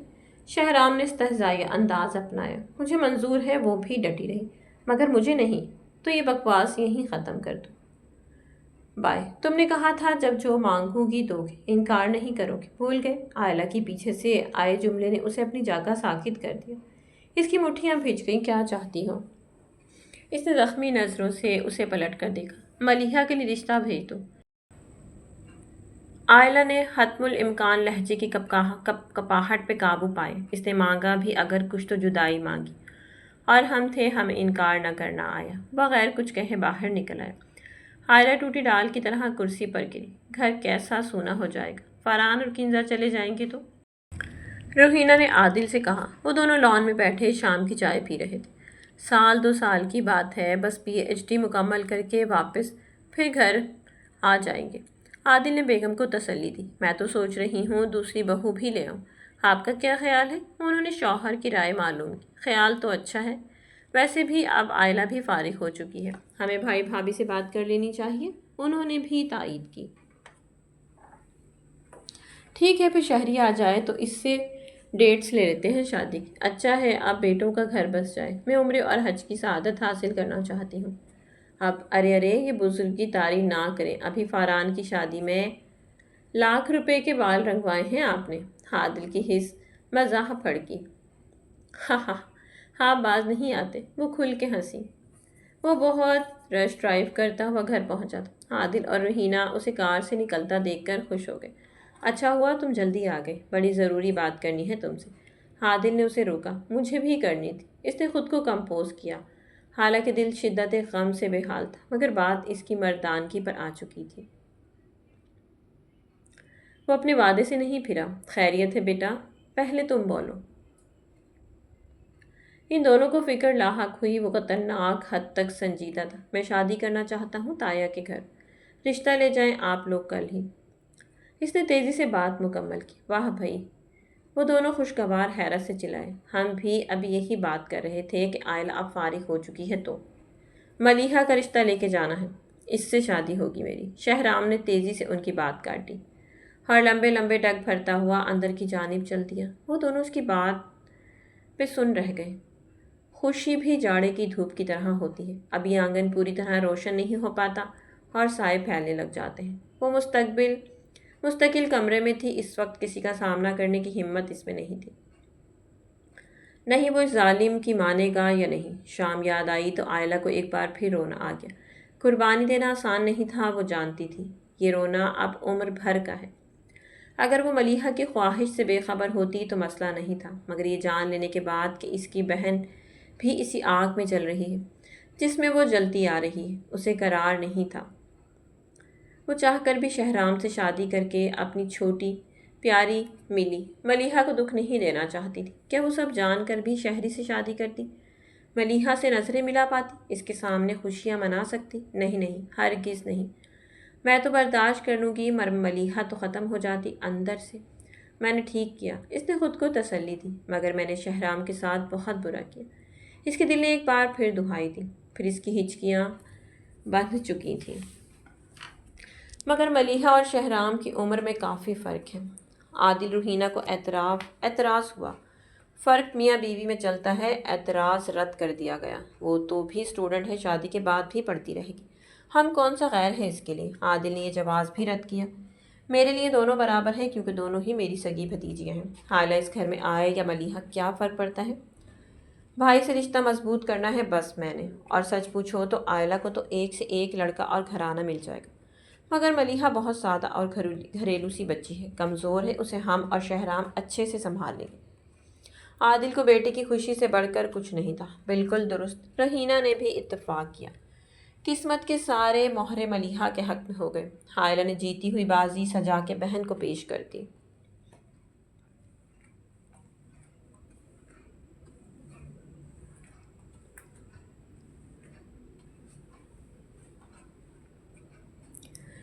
Speaker 1: شہرام نے استہزائیہ انداز اپنایا۔ مجھے منظور ہے، وہ بھی ڈٹی رہی، مگر مجھے نہیں، تو یہ بکواس یہیں ختم کر دو۔ بائے، تم نے کہا تھا جب جو مانگوں گی دو گے، انکار نہیں کرو گے، بھول گئے؟ عائلہ کی پیچھے سے آئے جملے نے اسے اپنی جگہ ساکت کر دیا۔ اس کی مٹھیاں بھیج گئیں۔ کیا چاہتی ہو؟ اس نے زخمی نظروں سے اسے پلٹ کر دیکھا۔ ملیحہ کے لیے رشتہ بھیج دو۔ عائلہ نے حتم الامکان لہجے کی کپاہٹ پہ قابو پائے۔ اس نے مانگا بھی اگر کچھ تو جدائی مانگی، اور ہم تھے، ہمیں انکار نہ کرنا آیا۔ بغیر کچھ کہے باہر نکل آیا۔ عائلہ ٹوٹی ڈال کی طرح کرسی پر گری۔ گھر کیسا سونا ہو جائے گا، فرحان اور کنزا چلے جائیں گے تو؟ روحینہ نے عادل سے کہا۔ وہ دونوں لان میں بیٹھے شام کی چائے پی رہے تھے۔ 2 سال کی بات ہے، بس PhD مکمل کر کے واپس پھر گھر آ جائیں گے۔ عادل نے بیگم کو تسلی دی۔ میں تو سوچ رہی ہوں دوسری بہو بھی لے آؤں، آپ کا کیا خیال ہے؟ انہوں نے شوہر کی رائے معلوم کی۔ خیال تو اچھا ہے، ویسے بھی اب عائلہ بھی فارغ ہو چکی ہے، ہمیں بھائی بھابھی سے بات کر لینی چاہیے، انہوں نے بھی تائید کی۔ ٹھیک ہے، پھر شہری آ جائے تو اس سے ڈیٹس لے لیتے ہیں شادی کی۔ اچھا ہے اب بیٹوں کا گھر بس جائے، میں عمرے اور حج کی سعادت حاصل کرنا چاہتی ہوں۔ اب ارے ارے یہ بزرگی طاری نہ کریں، ابھی فاران کی شادی میں ₹1,00,000 کے بال رنگوائے ہیں آپ نے۔ عادل کی حس مزاح پھڑکی۔ ہاں ہاں ہاں، باز نہیں آتے، وہ کھل کے ہنسی۔ وہ بہت رش ڈرائیو کرتا ہوا گھر پہنچا تھا۔ عادل اور روحینہ اسے کار سے نکلتا دیکھ کر خوش ہو گئے۔ اچھا ہوا تم جلدی آ گئے، بڑی ضروری بات کرنی ہے تم سے۔ عادل نے اسے روکا۔ مجھے بھی کرنی تھی۔ اس نے خود کو کمپوز کیا، حالانکہ دل شدت غم سے بے حال تھا، مگر بات اس کی مردانگی پر آ چکی تھی۔ وہ اپنے وعدے سے نہیں پھرا۔ خیریت ہے بیٹا؟ پہلے تم بولو۔ ان دونوں کو فکر لاحق ہوئی۔ وہ خطرناک حد تک سنجیدہ تھا۔ میں شادی کرنا چاہتا ہوں تایا کے گھر۔ رشتہ لے جائیں آپ لوگ کل ہی۔ اس نے تیزی سے بات مکمل کی۔ واہ بھائی! وہ دونوں خوشگوار حیرت سے چلائے۔ ہم بھی اب یہی بات کر رہے تھے کہ آئلہ اب فارغ ہو چکی ہے تو ملیحہ کا رشتہ لے کے جانا ہے، اس سے شادی ہوگی میری۔ شہرام نے تیزی سے ان کی بات کاٹی اور لمبے لمبے ڈگ بھرتا ہوا اندر کی جانب چل دیا۔ وہ دونوں اس کی بات پہ سن رہ گئے۔ خوشی بھی جاڑے کی دھوپ کی طرح ہوتی ہے۔ ابھی آنگن پوری طرح روشن نہیں ہو پاتا اور سائے پھیلنے لگ جاتے ہیں۔ وہ مستقل کمرے میں تھی، اس وقت کسی کا سامنا کرنے کی ہمت اس میں نہیں تھی۔ نہیں وہ اس ظالم کی مانے گا یا نہیں۔ شام یاد آئی تو آئلہ کو ایک بار پھر رونا آ گیا۔ قربانی دینا آسان نہیں تھا، وہ جانتی تھی۔ یہ رونا اب عمر بھر کا ہے۔ اگر وہ ملیحہ کی خواہش سے بے خبر ہوتی تو مسئلہ نہیں تھا، مگر یہ جان لینے کے بعد کہ اس کی بہن بھی اسی آگ میں جل رہی ہے جس میں وہ جلتی آ رہی ہے، اسے قرار نہیں تھا۔ وہ چاہ کر بھی شہرام سے شادی کر کے اپنی چھوٹی پیاری ملیحہ کو دکھ نہیں دینا چاہتی تھی۔ کیا وہ سب جان کر بھی شہری سے شادی کرتی؟ ملیحہ سے نظریں ملا پاتی؟ اس کے سامنے خوشیاں منا سکتی؟ نہیں نہیں، ہرگز نہیں۔ میں تو برداشت کر لوں گی، ملیحہ تو ختم ہو جاتی اندر سے۔ میں نے ٹھیک کیا، اس نے خود کو تسلی دی، مگر میں نے شہرام کے ساتھ بہت برا کیا۔ اس کے دل نے ایک بار پھر دہائی دی، پھر اس کی ہچکیاں بندھ چکی تھیں۔ مگر ملیحہ اور شہرام کی عمر میں کافی فرق ہے۔ عادل روحینہ کو اعتراض ہوا۔ فرق میاں بیوی میں چلتا ہے، اعتراض رد کر دیا گیا۔ وہ تو بھی اسٹوڈنٹ ہے، شادی کے بعد بھی پڑھتی رہے گی، ہم کون سا غیر ہے اس کے لیے؟ عادل نے یہ جواز بھی رد کیا۔ میرے لیے دونوں برابر ہیں، کیونکہ دونوں ہی میری سگی بھتیجیاں ہیں۔ آئلہ اس گھر میں آئے یا ملیحہ، کیا فرق پڑتا ہے؟ بھائی سے رشتہ مضبوط کرنا ہے بس میں نے، اور سچ پوچھو تو آئلہ کو تو ایک سے ایک لڑکا اور گھرانہ مل جائے گا، مگر ملیحہ بہت سادہ اور گھریلو سی بچی ہے، کمزور ہے، اسے ہم اور شہرام اچھے سے سنبھال لیں گے۔ عادل کو بیٹے کی خوشی سے بڑھ کر کچھ نہیں تھا۔ بالکل درست، رحینہ نے بھی اتفاق کیا۔ قسمت کے سارے مہرے ملیحہ کے حق میں ہو گئے۔ آئلہ نے جیتی ہوئی بازی سجا کے بہن کو پیش کر دی۔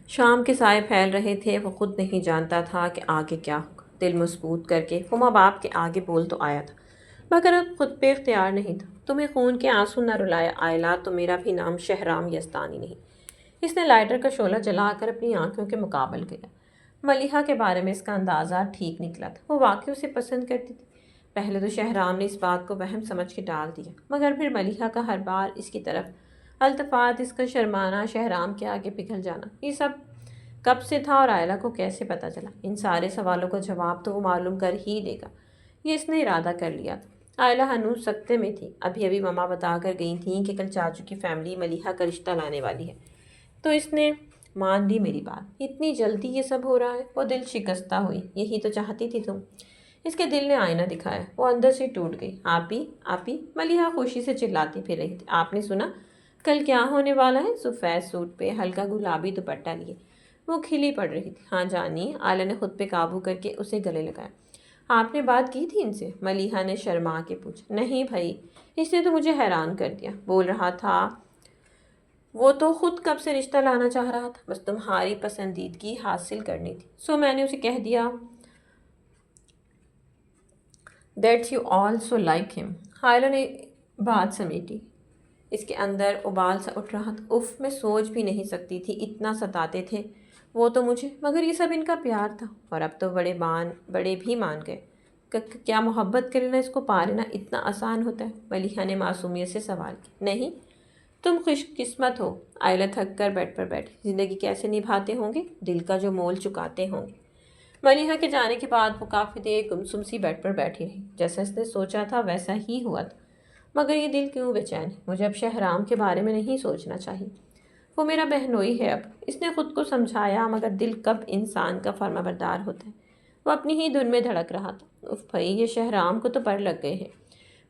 Speaker 1: شام کے سائے پھیل رہے تھے، وہ خود نہیں جانتا تھا کہ آگے کیا ہوگا۔ دل مضبوط کر کے وہ ماں باپ کے آگے بول تو آیا تھا، مگر اب خود پہ اختیار نہیں تھا۔ تمہیں خون کے آنسو نہ رلائے آئلہ، تو میرا بھی نام شہرام یزدانی نہیں۔ اس نے لائٹر کا شعلہ جلا کر اپنی آنکھوں کے مقابل کیا۔ ملیحہ کے بارے میں اس کا اندازہ ٹھیک نکلا تھا، وہ واقعی اسے پسند کرتی تھی۔ پہلے تو شہرام نے اس بات کو وہم سمجھ کے ٹال دیا، مگر پھر ملیحہ کا ہر بار اس کی طرف التفات، اس کا شرمانا، شہرام کے آگے پگھل جانا، یہ سب کب سے تھا اور آئلہ کو کیسے پتہ چلا؟ ان سارے سوالوں کا جواب تو وہ معلوم کر ہی لے گا، یہ اس نے ارادہ کر لیا تھا۔ آئلہ ہنوز سکتے میں تھی۔ ابھی ماما بتا کر گئی تھیں کہ کل چاچو کی فیملی ملیحہ کا رشتہ لانے والی ہے، تو اس نے مان لی میری بات۔ اتنی جلدی یہ سب ہو رہا ہے؟ وہ دل شکستہ ہوئی۔ یہی تو چاہتی تھی تم؟ اس کے دل نے آئینہ دکھایا، وہ اندر سے ٹوٹ گئی۔ آپی ملیحہ خوشی سے چلاتی پھر رہی تھی۔ آپ نے سنا کل کیا ہونے والا ہے؟ سفید سوٹ پہ ہلکا گلابی دوپٹہ لیے وہ کھلی پڑ رہی تھی۔ ہاں جانی، آئلہ نے خود پہ قابو کر کے اسے گلے لگایا۔ آپ نے بات کی تھی ان سے؟ ملیحہ نے شرما کے پوچھا۔ نہیں بھائی، اس نے تو مجھے حیران کر دیا، بول رہا تھا وہ تو خود کب سے رشتہ لانا چاہ رہا تھا، بس تمہاری پسندیدگی حاصل کرنی تھی، سو میں نے اسے کہہ دیا دیٹ یو آلسو لائک ہم۔ آئلہ نے بات سمیٹی، اس کے اندر ابال سا اٹھ رہا تھا۔ اف، میں سوچ بھی نہیں سکتی تھی، اتنا ستاتے تھے وہ تو مجھے، مگر یہ سب ان کا پیار تھا، اور اب تو بڑے بھی مان گئے۔ کیا محبت کر لینا، اس کو پا لینا اتنا آسان ہوتا ہے؟ ملیحہ نے معصومیت سے سوال کیا۔ نہیں، تم خوش قسمت ہو، آئلہ تھک کر بیڈ پر بیٹھی۔ زندگی کیسے نبھاتے ہوں گے، دل کا جو مول چکاتے ہوں گے۔ ملیحہ کے جانے کے بعد وہ کافی دیر گمسم سی بیڈ پر بیٹھی رہی۔ جیسا اس نے سوچا تھا ویسا ہی ہوا تھا، مگر یہ دل کیوں بے چین ہے؟ مجھے اب شہرام کے بارے میں نہیں سوچنا چاہیے، وہ میرا بہنوئی ہے اب، اس نے خود کو سمجھایا۔ مگر دل کب انسان کا فرما بردار ہوتا ہے؟ وہ اپنی ہی دھن میں دھڑک رہا تھا۔ اف بھائی، یہ شہرام کو تو پر لگ گئے ہیں۔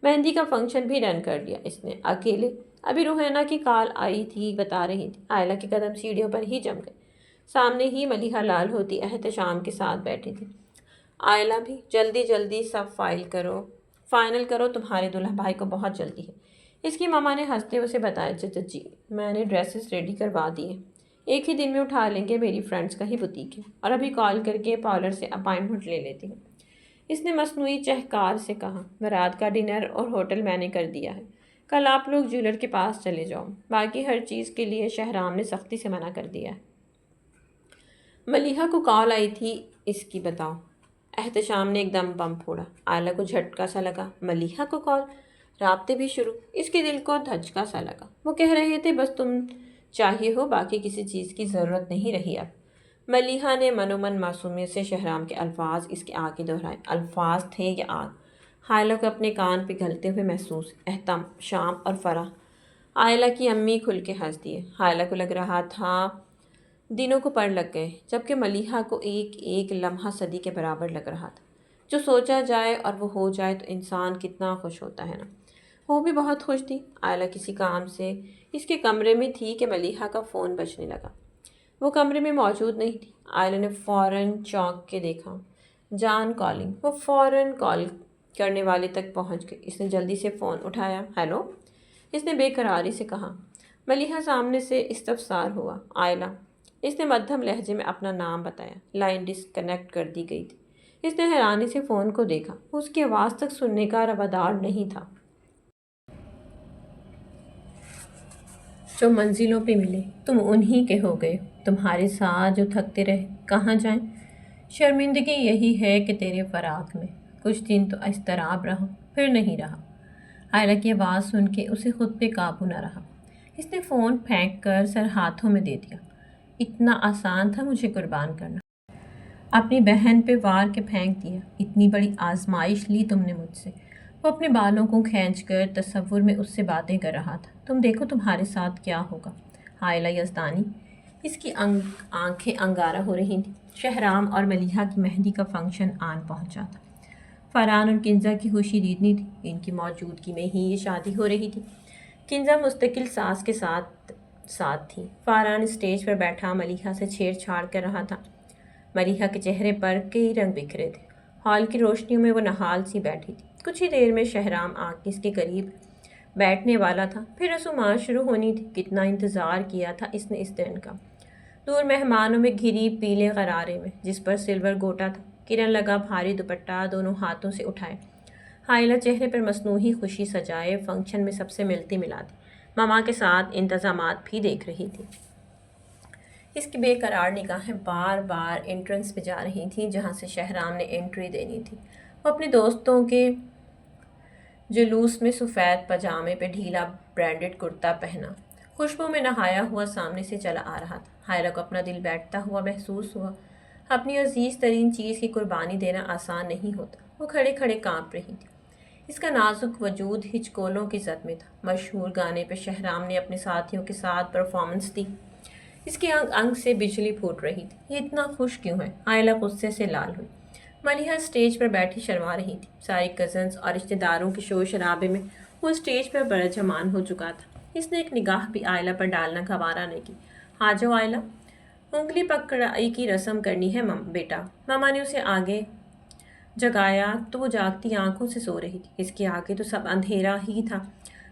Speaker 1: مہندی کا فنکشن بھی ڈن کر لیا اس نے اکیلے۔ ابھی روحینہ کی کال آئی تھی، بتا رہی تھی آئلہ کے قدم سیڑھیوں پر ہی جم گئے۔ سامنے ہی ملیحہ لال ہوتی احتشام کے ساتھ بیٹھی تھی۔ آئلہ بھی، جلدی جلدی سب فائنل کرو، تمہارے دلہا بھائی کو بہت جلدی ہے۔ اس کی ماما نے ہنستے اسے بتایا، چچا جی میں نے ڈریسز ریڈی کروا دی ہیں، ایک ہی دن میں اٹھا لیں گے، میری فرینڈس کا ہی بوتیک ہے، اور ابھی کال کر کے پارلر سے اپائنٹمنٹ لے لیتی ہوں۔ اس نے مصنوعی چہکار سے کہا، رات کا ڈنر اور ہوٹل میں نے کر دیا ہے، کل آپ لوگ جیولر کے پاس چلے جاؤ، باقی ہر چیز کے لیے شہرام نے سختی سے منع کر دیا ہے۔ ملیحہ کو کال آئی تھی اس کی، بتاؤ۔ احتشام نے ایک دم بم پھوڑا۔ آئلہ کو جھٹکا سا لگا، ملیحہ کو کال، رابطے بھی شروع۔ اس کے دل کو دھچکا سا لگا۔ وہ کہہ رہے تھے بس تم چاہیے ہو، باقی کسی چیز کی ضرورت نہیں رہی اب۔ ملیحہ نے من و من معصومیت سے شہرام کے الفاظ اس کے آگے دہرائے۔ الفاظ تھے یا آگ؟ آئلہ کو اپنے کان پگھلتے ہوئے محسوس، احتشام اور فرح۔ آئلہ کی امی کھل کے ہنس دیے۔ آئلہ کو لگ رہا تھا دنوں کو پر لگ گئے، جبکہ ملیحہ کو ایک ایک لمحہ صدی کے برابر لگ رہا تھا۔ جو سوچا جائے اور وہ ہو جائے تو انسان کتنا خوش ہوتا ہے نا۔ وہ بھی بہت خوش تھی۔ آئلہ کسی کام سے اس کے کمرے میں تھی کہ ملیحہ کا فون بجنے لگا۔ وہ کمرے میں موجود نہیں تھی۔ آئلہ نے فوراً چونک کے دیکھا، جان کالنگ۔ وہ فوراً کال کرنے والے تک پہنچ گئی۔ اس نے جلدی سے فون اٹھایا، ہیلو، اس نے بے قراری سے کہا۔ ملیحہ سامنے سے استفسار ہوا، آئلہ؟ اس نے مدھم لہجے میں اپنا نام بتایا۔ لائن ڈسکنیکٹ کر دی گئی تھی۔ اس نے حیرانی سے فون کو دیکھا، اس کی آواز تک سننے کا روادار نہیں تھا۔ جو منزلوں پہ ملے تم انہی کے ہو گئے، تمہارے ساتھ جو تھکتے رہے کہاں جائیں؟ شرمندگی یہی ہے کہ تیرے فراق میں کچھ دن تو اضطراب رہا، پھر نہیں رہا۔ آئلہ کی آواز سن کے اسے خود پہ قابو نہ رہا۔ اس نے فون پھینک کر سر ہاتھوں میں دے دیا۔ اتنا آسان تھا مجھے قربان کرنا؟ اپنی بہن پہ وار کے پھینک دیا۔ اتنی بڑی آزمائش لی تم نے مجھ سے۔ وہ اپنے بالوں کو کھینچ کر تصور میں اس سے باتیں کر رہا تھا۔ تم دیکھو تمہارے ساتھ کیا ہوگا، آئلہ یزدانی۔ اس کی آنکھیں انگارہ ہو رہی تھیں۔ شہرام اور ملیحہ کی مہندی کا فنکشن آن پہنچا تھا۔ فرحان اور کنزا کی خوشی دیدنی تھی، ان کی موجودگی میں ہی یہ شادی ہو رہی تھی۔ کنزا مستقل ساس کے ساتھ تھی۔ فرحان اسٹیج پر بیٹھا ملیحہ سے چھیڑ چھاڑ کر رہا تھا۔ ملیحہ کے چہرے پر کئی رنگ بکھرے تھے۔ ہال کی روشنیوں میں وہ نہال سی بیٹھی تھی۔ کچھ ہی دیر میں شہرام آ کے اس کے قریب بیٹھنے والا تھا، پھر رسومات شروع ہونی تھی۔ کتنا انتظار کیا تھا اس نے اس دن کا۔ دور مہمانوں میں گھری پیلے غرارے میں، جس پر سلور گوٹا تھا، کرن لگا بھاری دوپٹہ دونوں ہاتھوں سے اٹھائے۔ آئلہ چہرے پر مصنوعی خوشی سجائے فنکشن میں سب سے ملتی ملاتی ماما کے ساتھ انتظامات بھی دیکھ رہی تھی۔ اس کی بے قرار نگاہیں بار بار انٹرنس پہ جا رہی تھیں جہاں سے شہرام نے انٹری دینی تھی۔ وہ اپنے دوستوں کے جلوس میں سفید پاجامے پہ ڈھیلا برانڈڈ کرتا پہنا، خوشبو میں نہایا ہوا سامنے سے چلا آ رہا تھا۔ آئلہ کو اپنا دل بیٹھتا ہوا محسوس ہوا۔ اپنی عزیز ترین چیز کی قربانی دینا آسان نہیں ہوتا۔ وہ کھڑے کھڑے کانپ رہی تھی۔ اس کا نازک وجود ہچکولوں کی زد میں تھا۔ مشہور گانے پہ شہرام نے اپنے ساتھیوں کے ساتھ پرفارمنس دی۔ اس کے انگ سے بجلی پھوٹ رہی تھی۔ یہ اتنا خوش کیوں ہے؟ آئلہ غصے سے لال ہوئی۔ ملیحہ اسٹیج پر بیٹھی شرما رہی تھی۔ ساری کزنز اور رشتہ داروں کے شور شرابے میں وہ اسٹیج پر برجمان ہو چکا تھا۔ اس نے ایک نگاہ بھی آئلہ پر ڈالنا گوارا نہیں کی۔ آ جاؤ آئلہ، انگلی پکڑائی کی رسم کرنی ہے بیٹا۔ ماما نے اسے آگے جگایا تو وہ جاگتی آنکھوں سے سو رہی تھی۔ اس کے آگے تو سب اندھیرا ہی تھا۔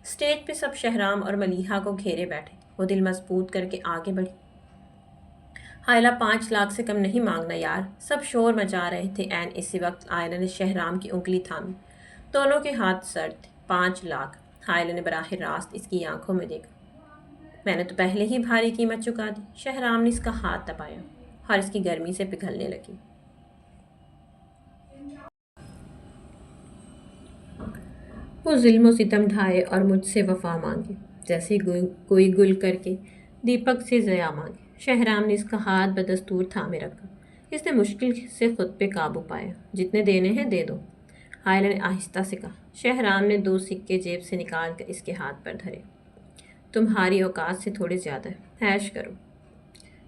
Speaker 1: اسٹیج پہ سب شہرام اور ملیحہ کو گھیرے بیٹھے۔ وہ دل مضبوط کر کے آگے بڑھی۔ آئلہ 5 لاکھ سے کم نہیں مانگنا یار۔ سب شور مچا رہے تھے۔ عین اسی وقت آئلہ نے شہرام کی انگلی تھامی۔ دونوں کے ہاتھ سرد تھے۔ 5 لاکھ! آئلہ نے براہ راست اس کی آنکھوں میں دیکھا۔ میں نے تو پہلے ہی بھاری قیمت چکا دی۔ شہرام نے اس کا ہاتھ دبایا اور اس کی گرمی سے پگھلنے لگی۔ وہ ظلم و ستم ڈھائے اور مجھ سے وفا مانگے۔ جیسے کوئی گل کر کے دیپک سے ضیا مانگے۔ شہرام نے اس کا ہاتھ بدستور تھامے رکھا۔ اس نے مشکل سے خود پہ قابو پایا۔ جتنے دینے ہیں دے دو، عائلہ نے آہستہ سے کہا۔ شہرام نے 2 سکے جیب سے نکال کر اس کے ہاتھ پر دھرے۔ تمہاری اوقات سے تھوڑے زیادہ ہے، عیش کرو۔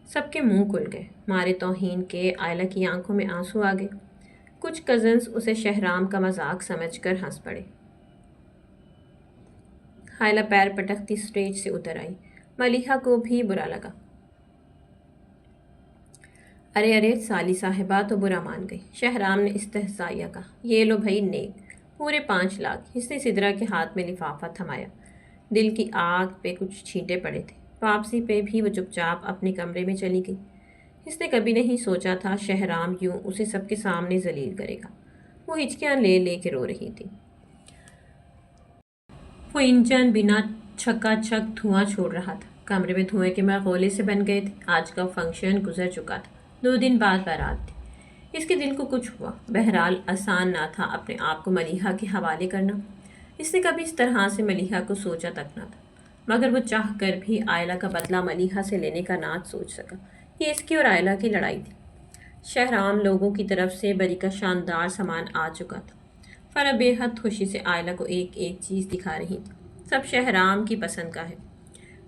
Speaker 1: سب کے منہ کھل گئے۔ مارے توہین کے عائلہ کی آنکھوں میں آنسو آ گئے۔ کچھ کزنز اسے شہرام کا مذاق سمجھ کر ہنس پڑے۔ عائلہ پیر پٹکتی اسٹیج سے اتر آئی۔ ملیحہ کو بھی برا لگا۔ ارے ارے، سالی صاحبہ تو برا مان گئی۔ شہرام نے استہزائیہ کہا۔ یہ لو بھائی نیک، پورے 5 لاکھ۔ اس نے سدرا کے ہاتھ میں لفافہ تھمایا۔ دل کی آگ پہ کچھ چھینٹے پڑے تھے۔ واپسی پہ بھی وہ چپ چاپ اپنے کمرے میں چلی گئی۔ اس نے کبھی نہیں سوچا تھا شہرام یوں اسے سب کے سامنے ذلیل کرے گا۔ وہ ہچکیاں لے لے کے رو رہی تھی۔ وہ انجن بنا چھکا چھک دھواں چھوڑ رہا تھا۔ کمرے میں دھوئیں کے مغولے سے بن گئے تھے۔ آج کا فنکشن گزر چکا تھا۔ 2 دن بعد بارات تھی۔ اس کے دل کو کچھ ہوا۔ بہرحال آسان نہ تھا اپنے آپ کو ملیحہ کے حوالے کرنا۔ اس نے کبھی اس طرح سے ملیحہ کو سوچا تک نہ تھا، مگر وہ چاہ کر بھی عائلہ کا بدلہ ملیحہ سے لینے کا نہ سوچ سکا۔ یہ اس کی اور عائلہ کی لڑائی تھی۔ شہرام لوگوں کی طرف سے بری کا شاندار سامان آ چکا تھا۔ فرح بے حد خوشی سے عائلہ کو ایک ایک چیز دکھا رہی تھی۔ سب شہرام کی پسند کا ہے۔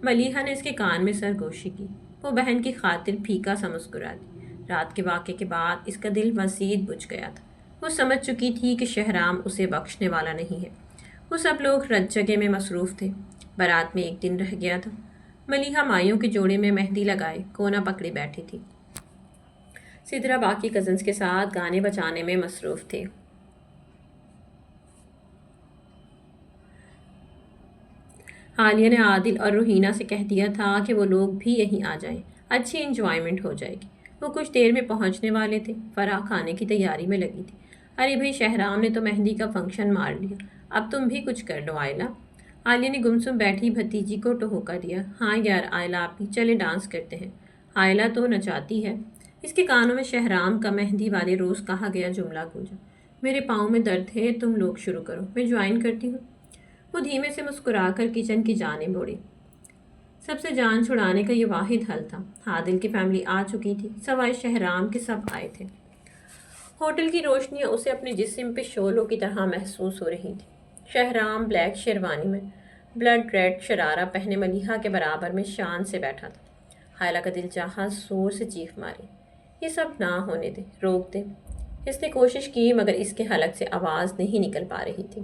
Speaker 1: ملیحہ نے اس کے کان میں سرگوشی کی۔ وہ بہن کی خاطر پھیکا سا مسکرا دی۔ رات کے واقعے کے بعد اس کا دل مزید بجھ گیا تھا۔ وہ سمجھ چکی تھی کہ شہرام اسے بخشنے والا نہیں ہے۔ وہ سب لوگ رت جگہ میں مصروف تھے۔ بارات میں 1 دن رہ گیا تھا۔ ملیحہ مائیوں کے جوڑے میں مہندی لگائے کونا پکڑی بیٹھی تھی۔ سدرا باقی کزنز کے ساتھ گانے بجانے میں مصروف تھے۔ عالیہ نے عادل اور روحینہ سے کہہ دیا تھا کہ وہ لوگ بھی یہیں آ جائیں، اچھی انجوائمنٹ ہو جائے گی۔ وہ کچھ دیر میں پہنچنے والے تھے۔ فرح کھانے کی تیاری میں لگی تھی۔ ارے بھائی، شہرام نے تو مہندی کا فنکشن مار لیا، اب تم بھی کچھ کر لو عائلہ۔ عالیہ نے گمسم بیٹھی بھتیجی کو ٹہوکا دیا۔ ہاں یار عائلہ آپی، چلے ڈانس کرتے ہیں۔ عائلہ تو نچاتی ہے۔ اس کے کانوں میں شہرام کا مہندی والے روز کہا گیا جملہ گونجا۔ میرے پاؤں میں درد ہے، تم لوگ شروع کرو، میں جوائن کرتی ہوں۔ وہ دھیمے سے مسکرا کر کچن کی جانب بڑھی۔ سب سے جان چھڑانے کا یہ واحد حل تھا۔ عادل کی فیملی آ چکی تھی، سوائے شہرام کے سب آئے تھے۔ ہوٹل کی روشنیاں اسے اپنے جسم پہ شعلوں کی طرح محسوس ہو رہی تھی۔ شہرام بلیک شیروانی میں بلڈ ریڈ شرارہ پہنے ملیحہ کے برابر میں شان سے بیٹھا تھا۔ عائلہ کا دل چاہا زور سے چیخ ماری۔ یہ سب نہ ہونے دے، روک دے۔ اس نے کوشش کی مگر اس کے حلق سے آواز نہیں نکل پا رہی تھی۔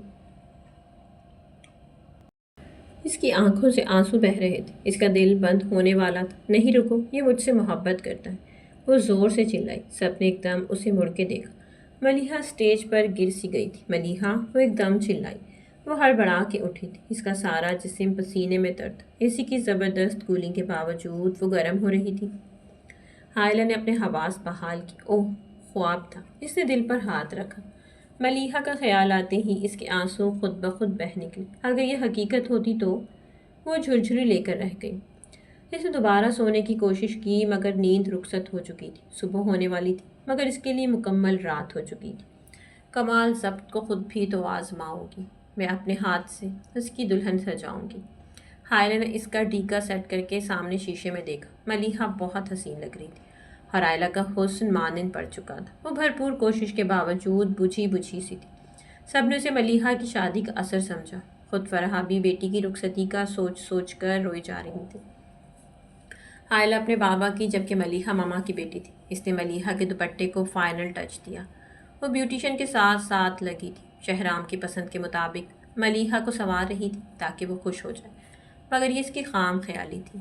Speaker 1: اس کی آنکھوں سے آنسو بہہ رہے تھے۔ اس کا دل بند ہونے والا تھا۔ نہیں رکو، یہ مجھ سے محبت کرتا ہے۔ وہ زور سے چلائی۔ سب نے ایک دم اسے مڑ کے دیکھا۔ ملیحہ اسٹیج پر گر سی گئی تھی۔ ملیحہ، وہ ایک دم چلائی۔ وہ ہڑبڑا کے اٹھی تھی۔ اس کا سارا جسم پسینے میں تر تھا۔ اسی کی زبردست کولنگ کے باوجود وہ گرم ہو رہی تھی۔ عائلہ نے اپنے حواس بحال کی۔ اوہ، خواب تھا۔ اس نے دل پر ہاتھ رکھا۔ ملیحہ کا خیال آتے ہی اس کے آنسو خود بخود بہہ نکلے۔ اگر یہ حقیقت ہوتی تو وہ جھرجھری لے کر رہ گئی۔ اس نے دوبارہ سونے کی کوشش کی مگر نیند رخصت ہو چکی تھی۔ صبح ہونے والی تھی مگر اس کے لیے مکمل رات ہو چکی تھی۔ کمال ضبط کو خود بھی تو آزماؤں گی، میں اپنے ہاتھ سے اس کی دلہن سجاؤں گی۔ عائلہ نے اس کا ٹیکا سیٹ کر کے سامنے شیشے میں دیکھا۔ ملیحہ بہت حسین لگ رہی تھی اور عائلہ کا حسن مانند پڑ چکا تھا۔ وہ بھرپور کوشش کے باوجود بجھی بجھی سی تھی۔ سب نے اسے ملیحہ کی شادی کا اثر سمجھا۔ خود فرح بھی بیٹی کی رخصتی کا سوچ سوچ کر روئی جا رہی تھی۔ عائلہ اپنے بابا کی جبکہ ملیحہ ماما کی بیٹی تھی۔ اس نے ملیحہ کے دوپٹے کو فائنل ٹچ دیا۔ وہ بیوٹیشن کے ساتھ ساتھ لگی تھی۔ شہرام کی پسند کے مطابق ملیحہ کو سنوار رہی تھی تاکہ وہ خوش ہو جائے، مگر یہ اس کی خام خیالی تھی۔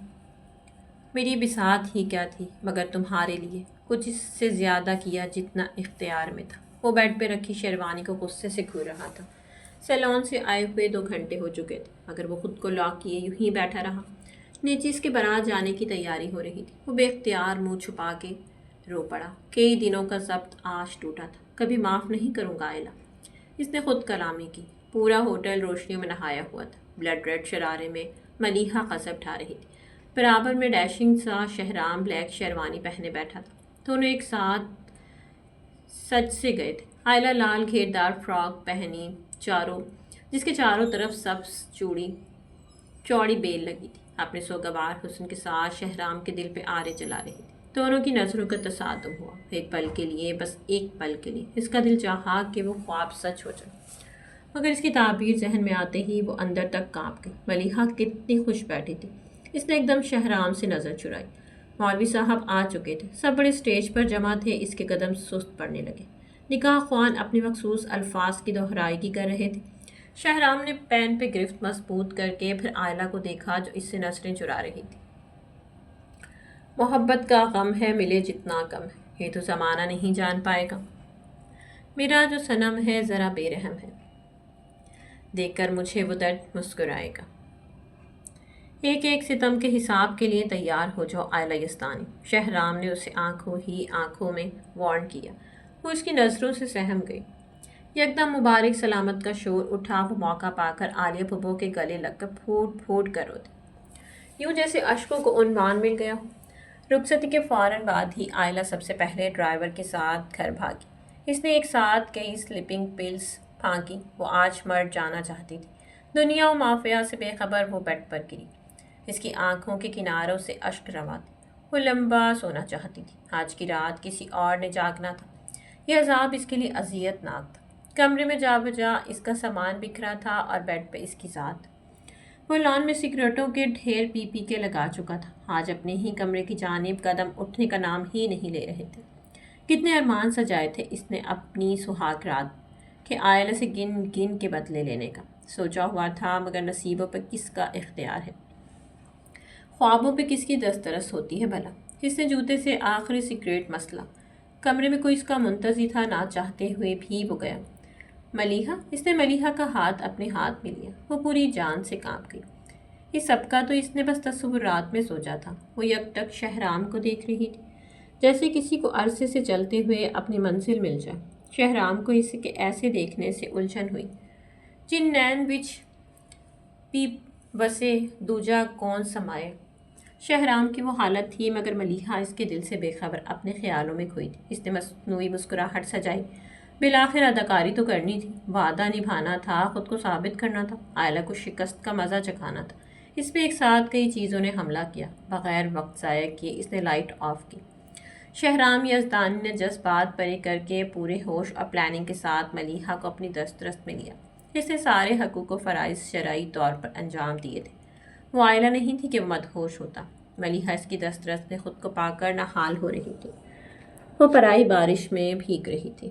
Speaker 1: میری بساط ہی کیا تھی مگر تمہارے لیے، کچھ اس سے زیادہ کیا جتنا اختیار میں تھا۔ وہ بیڈ پہ رکھی شیروانی کو غصے سے گھور رہا تھا۔ سیلون سے آئے ہوئے 2 گھنٹے ہو چکے تھے مگر وہ خود کو لاک کیے یوں ہی بیٹھا رہا۔ نیچے اس کے بارات جانے کی تیاری ہو رہی تھی۔ وہ بے اختیار منہ چھپا کے رو پڑا۔ کئی دنوں کا ضبط آج ٹوٹا تھا۔ کبھی معاف نہیں کروں گا عائلہ۔ اس نے خود کلامی کی۔ پورا ہوٹل روشنیوں میں نہایا ہوا تھا۔ بلڈ ریڈ شرارے میں ملیحہ قصب اٹھا رہی تھی۔ برابر میں ڈیشنگ سا شہرام بلیک شیروانی پہنے بیٹھا تھا۔ دونوں ایک ساتھ سج سے گئے تھے۔ عائلہ لال گھیردار فراک پہنی جس کے چاروں طرف سبز چوڑی چوڑی بیل لگی تھی، اپنے سوگوار حسن کے ساتھ شہرام کے دل پہ آرے چلا رہی تھی۔ دونوں کی نظروں کا تصادم ہوا، ایک پل کے لیے، بس ایک پل کے لیے اس کا دل چاہا کہ وہ خواب سچ ہو جائے، مگر اس کی تعبیر ذہن میں آتے ہی وہ اندر تک کانپ گئی۔ ملیحہ کتنی خوش بیٹھی تھی، اس نے ایک دم شہرام سے نظر چرائی۔ مولوی صاحب آ چکے تھے، سب بڑے اسٹیج پر جمع تھے، اس کے قدم سست پڑنے لگے۔ نکاح خوان اپنے مخصوص الفاظ کی دہرائیگی کر رہے تھے۔ شہرام نے پین پہ گرفت مضبوط کر کے پھر آئلہ کو دیکھا جو اس سے نظریں چرا رہی تھی۔ محبت کا غم ہے ملے جتنا کم ہے، یہ تو زمانہ نہیں جان پائے گا۔ میرا جو صنم ہے ذرا بے رحم ہے، دیکھ کر مجھے وہ درد مسکرائے گا۔ ایک ایک ستم کے حساب کے لیے تیار ہو جاؤ آئلہ یزدانی، شہرام نے اسے آنکھوں ہی آنکھوں میں وارن کیا۔ وہ اس کی نظروں سے سہم گئی۔ یکدم مبارک سلامت کا شور اٹھا، وہ موقع پا کر عالیہ پھپھو کے گلے لگ کر پھوٹ پھوٹ کر روتی، یوں جیسے اشکوں کو عنوان مل گیا ہو۔ رخصتی کے فوراً بعد ہی آئلہ سب سے پہلے ڈرائیور کے ساتھ گھر بھاگی۔ اس نے ایک ساتھ کئی سلیپنگ پلز پھانکی، وہ آج مر جانا چاہتی تھی۔ دنیا و مافیا سے بے خبر وہ بیڈ پر گری، اس کی آنکھوں کے کناروں سے اشک رواں تھے۔ وہ لمبا سونا چاہتی تھی، آج کی رات کسی اور نے جاگنا تھا۔ یہ عذاب اس کے لیے اذیت ناک تھا۔ کمرے میں جا بجا اس کا سامان بکھرا تھا اور بیڈ پہ اس کی ذات۔ وہ لان میں سگریٹوں کے ڈھیر پی پی کے لگا چکا تھا، آج اپنے ہی کمرے کی جانب قدم اٹھنے کا نام ہی نہیں لے رہے تھے۔ کتنے ارمان سجائے تھے اس نے اپنی سہاگ رات کہ آئلہ سے گن گن کے بدلے لینے کا سوچا ہوا تھا، مگر نصیبوں پہ کس کا اختیار ہے، خوابوں پہ کس کی دسترس ہوتی ہے بھلا۔ اس نے جوتے سے آخری سگریٹ مسلا، کمرے میں کوئی اس کا منتظر تھا، نہ چاہتے ہوئے بھی وہ گیا۔ ملیحہ، اس نے ملیحہ کا ہاتھ اپنے ہاتھ میں لیا، وہ پوری جان سے کانپ گئی۔ اس سب کا تو اس نے بس تصورات میں سوچا تھا۔ وہ یک ٹک شہرام کو دیکھ رہی تھی، جیسے کسی کو عرصے سے چلتے ہوئے اپنی منزل مل جائے۔ شہرام کو اس کے ایسے دیکھنے سے الجھن ہوئی، جن نین وچ بھی بسے دوجا کون سمائے۔ شہرام کی وہ حالت تھی، مگر ملیحہ اس کے دل سے بے خبر اپنے خیالوں میں کھوئی تھی۔ اس نے مصنوعی مسکراہٹ سجائی، بالآخر اداکاری تو کرنی تھی، وعدہ نبھانا تھا، خود کو ثابت کرنا تھا، آئلہ کو شکست کا مزہ چکھانا تھا۔ اس پہ ایک ساتھ کئی چیزوں نے حملہ کیا۔ بغیر وقت ضائع کیے اس نے لائٹ آف کی۔ شہرام یزدانی نے جذبات پرے کر کے پورے ہوش اور پلاننگ کے ساتھ ملیحہ کو اپنی دسترس میں لیا۔ اس نے سارے حقوق و فرائض شرعی طور پر انجام دیے تھے۔ وہ آئلہ نہیں تھی کہ وہ مدہوش ہوتا۔ ملیحہ اس کی دسترس میں خود کو پا کر نہال ہو رہی تھی، وہ پرائی بارش میں بھیگ رہی تھی۔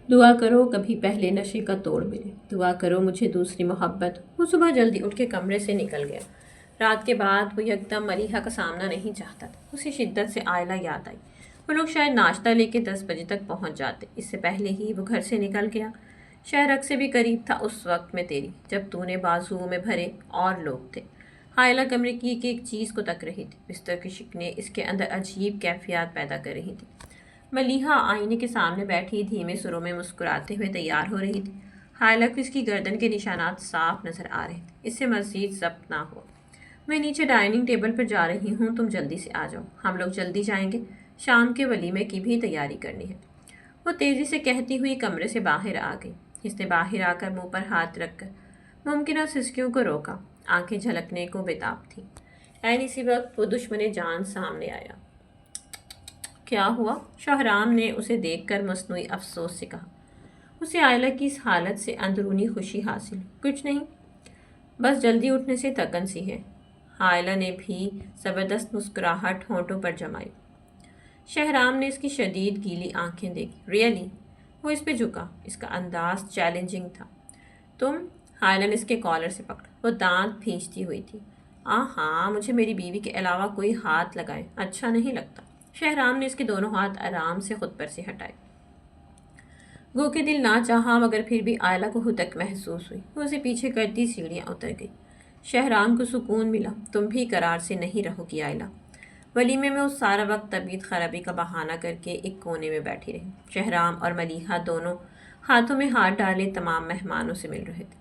Speaker 1: دعا کرو کبھی پہلے نشے کا توڑ ملے، دعا کرو مجھے دوسری محبت۔ وہ صبح جلدی اٹھ کے کمرے سے نکل گیا۔ رات کے بعد وہ یکدم ملیحہ کا سامنا نہیں چاہتا تھا۔ اسی شدت سے آئلہ یاد آئی۔ وہ لوگ شاید ناشتہ لے کے 10 بجے تک پہنچ جاتے، اس سے پہلے ہی وہ گھر سے نکل گیا۔ شہرک سے بھی قریب تھا اس وقت میں تیری، جب تو نے بازوؤں میں بھرے اور لوگ تھے۔ آئلہ کمرے کی ایک چیز کو تک رہی تھی، بستر کی شکنیں اس کے اندر عجیب کیفیات پیدا کر رہی تھی۔ ملیحہ آئینے کے سامنے بیٹھی دھیمے سروں میں مسکراتے ہوئے تیار ہو رہی تھی۔ آئلہ کو اس کی گردن کے نشانات صاف نظر آ رہے تھے، اس سے مزید ضبط نہ ہوا۔ میں نیچے ڈائننگ ٹیبل پر جا رہی ہوں، تم جلدی سے آ جاؤ، ہم لوگ جلدی جائیں گے، شام کے ولیمے کی بھی تیاری کرنی ہے۔ وہ تیزی سے کہتی ہوئی کمرے سے باہر آ گئی۔ اس نے باہر آ کر منہ پر ہاتھ رکھ کر ممکنہ سسکیوں کو روکا، آنکھیں جھلکنے کو بےتاب تھیں۔ عین اسی وقت وہ دشمن جان سامنے آیا۔ کیا ہوا؟ شہرام نے اسے دیکھ کر مصنوعی افسوس سے کہا۔ اسے آئلہ کی اس حالت سے اندرونی خوشی حاصل ہوئی۔ کچھ نہیں، بس جلدی اٹھنے سے تھکن سی ہے۔ آئلہ نے بھی زبردست مسکراہٹ ہونٹوں پر جمائی۔ شہرام نے اس کی شدید گیلی آنکھیں دیکھی۔ ریئلی؟ وہ اس پہ جھکا، اس کا انداز چیلنجنگ تھا۔ تم؟ آئلہ نے اس کے کالر سے پکڑا، وہ دانت بھینچتی ہوئی تھی۔ ہاں، مجھے میری بیوی کے علاوہ کوئی ہاتھ لگائے اچھا نہیں لگتا۔ شہرام نے اس کے دونوں ہاتھ آرام سے خود پر سے ہٹائے۔ گو کہ دل نہ چاہا، مگر پھر بھی آئلہ کو ہتک محسوس ہوئی۔ وہ اسے پیچھے کرتی سیڑھیاں اتر گئی۔ شہرام کو سکون ملا۔ تم بھی قرار سے نہیں رہو گی آئلہ۔ ولیمے میں وہ سارا وقت طبیعت خرابی کا بہانہ کر کے ایک کونے میں بیٹھی رہی۔ شہرام اور ملیحہ دونوں ہاتھوں میں ہاتھ ڈالے تمام مہمانوں سے مل رہے تھے۔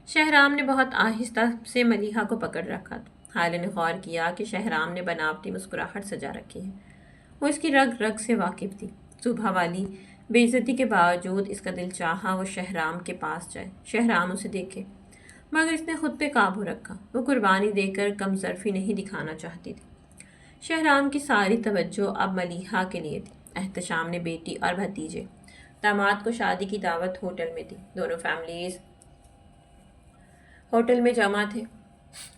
Speaker 1: شہرام نے بہت آہستہ سے ملیحہ کو پکڑ رکھا تھا۔ حائلہ نے غور کیا کہ شہرام نے بناوٹی مسکراہٹ سجا رکھی ہے۔ وہ اس کی رگ رگ سے واقف تھی۔ صبح والی بے عزتی کے باوجود اس کا دل چاہا وہ شہرام کے پاس جائے، شہرام اسے دیکھے، مگر اس نے خود پہ قابو رکھا۔ وہ قربانی دے کر کم ظرفی نہیں دکھانا چاہتی تھی۔ شہرام کی ساری توجہ اب ملیحہ کے لیے تھی۔ احتشام نے بیٹی اور بھتیجے، داماد کو شادی کی دعوت ہوٹل میں دی۔ دونوں فیملیز ہوٹل میں جمع تھے۔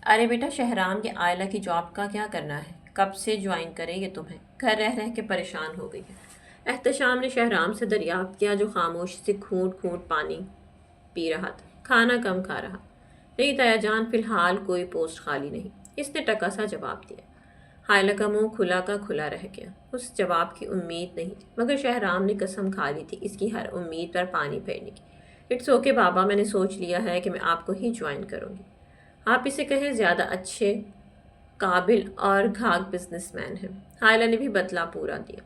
Speaker 1: ارے بیٹا، شہرام کے عائلہ کی جاب کا کیا کرنا ہے؟ کب سے جوائن کرے یہ تمہیں؟ گھر رہ رہ کے پریشان ہو گئی ہے۔ احتشام نے شہرام سے دریافت کیا، جو خاموشی سے گھونٹ گھونٹ پانی پی رہا تھا، کھانا کم کھا رہا۔ نہیں تایا جان، فی الحال کوئی پوسٹ خالی نہیں، اس نے ٹکا سا جواب دیا۔ حائلہ کا منہ کھلا کا کھلا رہ گیا۔ اس جواب کی امید نہیں تھی، مگر شہرام نے قسم کھا لی تھی اس کی ہر امید پر پانی پھیرنے کی۔ اٹس اوکے بابا، میں نے سوچ لیا ہے کہ میں آپ کو ہی جوائن کروں گی۔ آپ اسے کہیں زیادہ اچھے، قابل اور گھاگ بزنس مین ہیں۔ حائلہ نے بھی بدلہ پورا دیا۔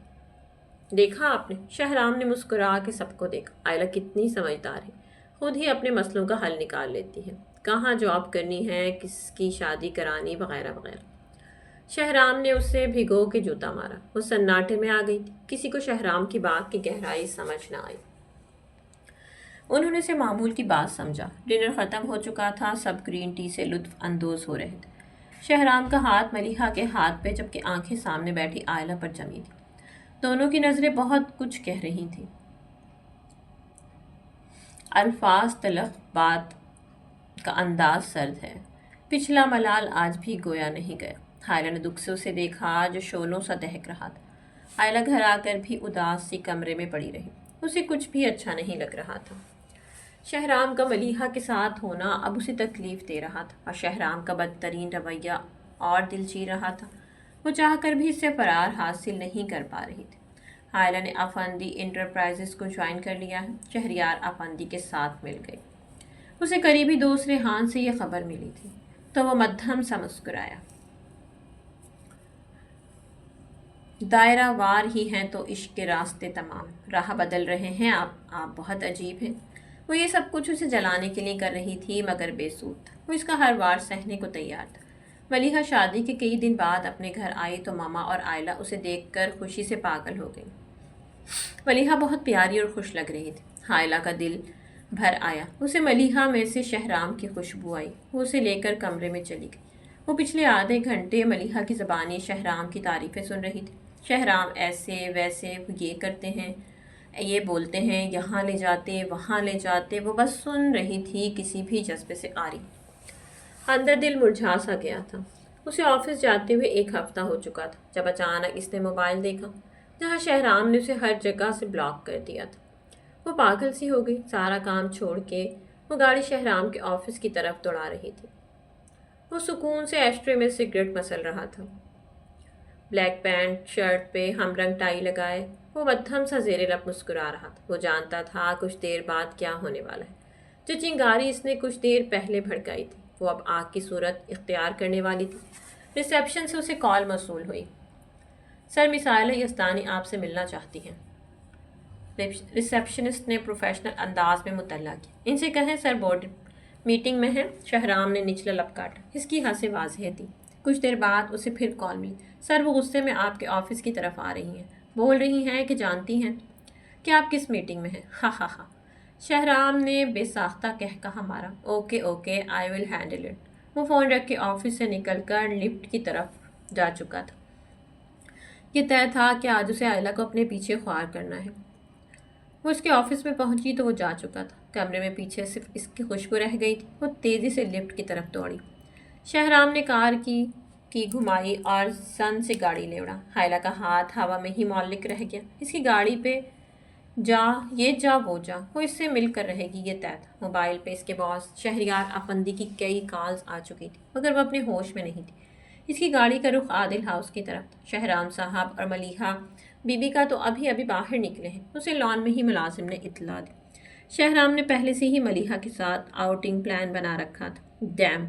Speaker 1: دیکھا آپ نے؟ شہرام نے مسکرا کے سب کو دیکھا۔ عائلہ کتنی سمجھدار ہے، خود ہی اپنے مسئلوں کا حل نکال لیتی ہے، کہاں جاب کرنی ہے، کس کی شادی کرانی، وغیرہ وغیرہ۔ شہرام نے اسے بھگو کے جوتا مارا۔ وہ سناٹے میں آ گئی تھی، کسی کو شہرام کی بات کی گہرائی سمجھ نہ آئی۔ انہوں نے اسے معمول کی بات سمجھا۔ ڈنر ختم ہو چکا تھا، سب گرین ٹی سے لطف اندوز ہو رہے تھے۔ شہرام کا ہاتھ ملیحہ کے ہاتھ پہ، جبکہ آنکھیں سامنے بیٹھی عائلہ پر جمی تھی۔ دونوں کی نظریں بہت کچھ کہہ رہی تھیں۔ الفاظ تلخ، بات کا انداز سرد ہے۔ پچھلا ملال آج بھی گویا نہیں گیا۔ حائلہ نے دکھ سے اسے دیکھا جو شعلوں سا دہک رہا تھا۔ عائلہ گھر آ کر بھی اداس سی کمرے میں پڑی رہی۔ اسے کچھ بھی اچھا نہیں لگ رہا تھا۔ شہرام کا ملیحہ کے ساتھ ہونا اب اسے تکلیف دے رہا تھا، اور شہرام کا بدترین رویہ اور دل چیر رہا تھا۔ وہ چاہ کر بھی اس سے فرار حاصل نہیں کر پا رہی تھی۔ حائلہ نے افندی انٹرپرائزز کو جوائن کر لیا ہے۔ شہریار افندی کے ساتھ مل گئی۔ اسے قریبی دوست ریحان سے یہ خبر ملی تھی، تو وہ مدھم سا مسکرایا۔ دائرہ وار ہی ہیں تو عشق کے راستے تمام، راہ بدل رہے ہیں آپ بہت عجیب ہیں۔ وہ یہ سب کچھ اسے جلانے کے لیے کر رہی تھی، مگر بے سود تھا۔ وہ اس کا ہر وار سہنے کو تیار تھا۔ ملیحہ شادی کے کئی دن بعد اپنے گھر آئی تو ماما اور عائلہ اسے دیکھ کر خوشی سے پاگل ہو گئی۔ ملیحہ بہت پیاری اور خوش لگ رہی تھی۔ حائلہ کا دل بھر آیا۔ اسے ملیحہ میں سے شہرام کی خوشبو آئی۔ وہ اسے لے کر کمرے میں چلی گئی۔ وہ پچھلے آدھے گھنٹے ملیحہ کی زبانی شہرام کی تعریفیں سن رہی تھی۔ شہرام ایسے ویسے، وہ یہ کرتے ہیں، یہ بولتے ہیں، یہاں لے جاتے، وہاں لے جاتے۔ وہ بس سن رہی تھی، کسی بھی جذبے سے آری۔ اندر دل مرجھا سا گیا تھا۔ اسے آفس جاتے ہوئے ایک ہفتہ ہو چکا تھا، جب اچانک اس نے موبائل دیکھا، جہاں شہرام نے اسے ہر جگہ سے بلاک کر دیا تھا۔ وہ پاگل سی ہو گئی۔ سارا کام چھوڑ کے وہ گاڑی شہرام کے آفس کی طرف دوڑا رہی تھی۔ وہ سکون سے ایشٹرے میں سگریٹ مسل رہا تھا۔ بلیک پینٹ شرٹ پہ ہم رنگ ٹائی لگائے وہ مدھم سا زیر لب مسکرا رہا تھا۔ وہ جانتا تھا کچھ دیر بعد کیا ہونے والا ہے۔ جو چنگاری اس نے کچھ دیر پہلے بھڑکائی تھی، وہ اب آگ کی صورت اختیار کرنے والی تھی۔ ریسیپشن سے اسے کال موصول ہوئی۔ سر، مس عائلہ یزدانی آپ سے ملنا چاہتی ہیں۔ ریسیپشنسٹ نے پروفیشنل انداز میں مطلع کیا۔ ان سے کہیں سر بورڈ میٹنگ میں ہیں۔ شہرام نے نچلا لب کاٹا۔ اس کی حد سے واضح تھی۔ کچھ دیر بعد اسے پھر کال ملی۔ سر، وہ غصے میں آپ کے آفس کی طرف آ رہی ہیں، بول رہی ہیں کہ جانتی ہیں کہ آپ کس میٹنگ میں ہیں۔ ہاں ہاں ہاں، شہرام نے بے ساختہ کہا مارا۔ Okay okay, I will handle it. وہ فون رکھ کے آفس سے نکل کر لفٹ کی طرف جا چکا تھا۔ یہ طے تھا کہ آج اسے عائلہ کو اپنے پیچھے خوار کرنا ہے۔ وہ اس کے آفس میں پہنچی تو وہ جا چکا تھا۔ کمرے میں پیچھے صرف اس کی خوشبو رہ گئی تھی۔ وہ تیزی سے لفٹ کی طرف دوڑی۔ شہرام نے کار کی گھمائی اور سن سے گاڑی لے اڑا۔ حائلہ کا ہاتھ ہوا میں ہی معلق رہ گیا۔ اس کی گاڑی پہ جا وہ جا، وہ اس سے مل کر رہے گی، یہ طے تھا۔ موبائل پہ اس کے باس شہریار افندی کی کئی کالز آ چکی تھی، مگر وہ اپنے ہوش میں نہیں تھی۔ اس کی گاڑی کا رخ عادل ہاؤس کی طرف تھا۔ شہرام صاحب اور ملیحہ بی بی کا تو ابھی باہر نکلے ہیں، اسے لان میں ہی ملازم نے اطلاع دی۔ شہرام نے پہلے سے ہی ملیحہ کے ساتھ آؤٹنگ پلان بنا رکھا تھا۔ ڈیم!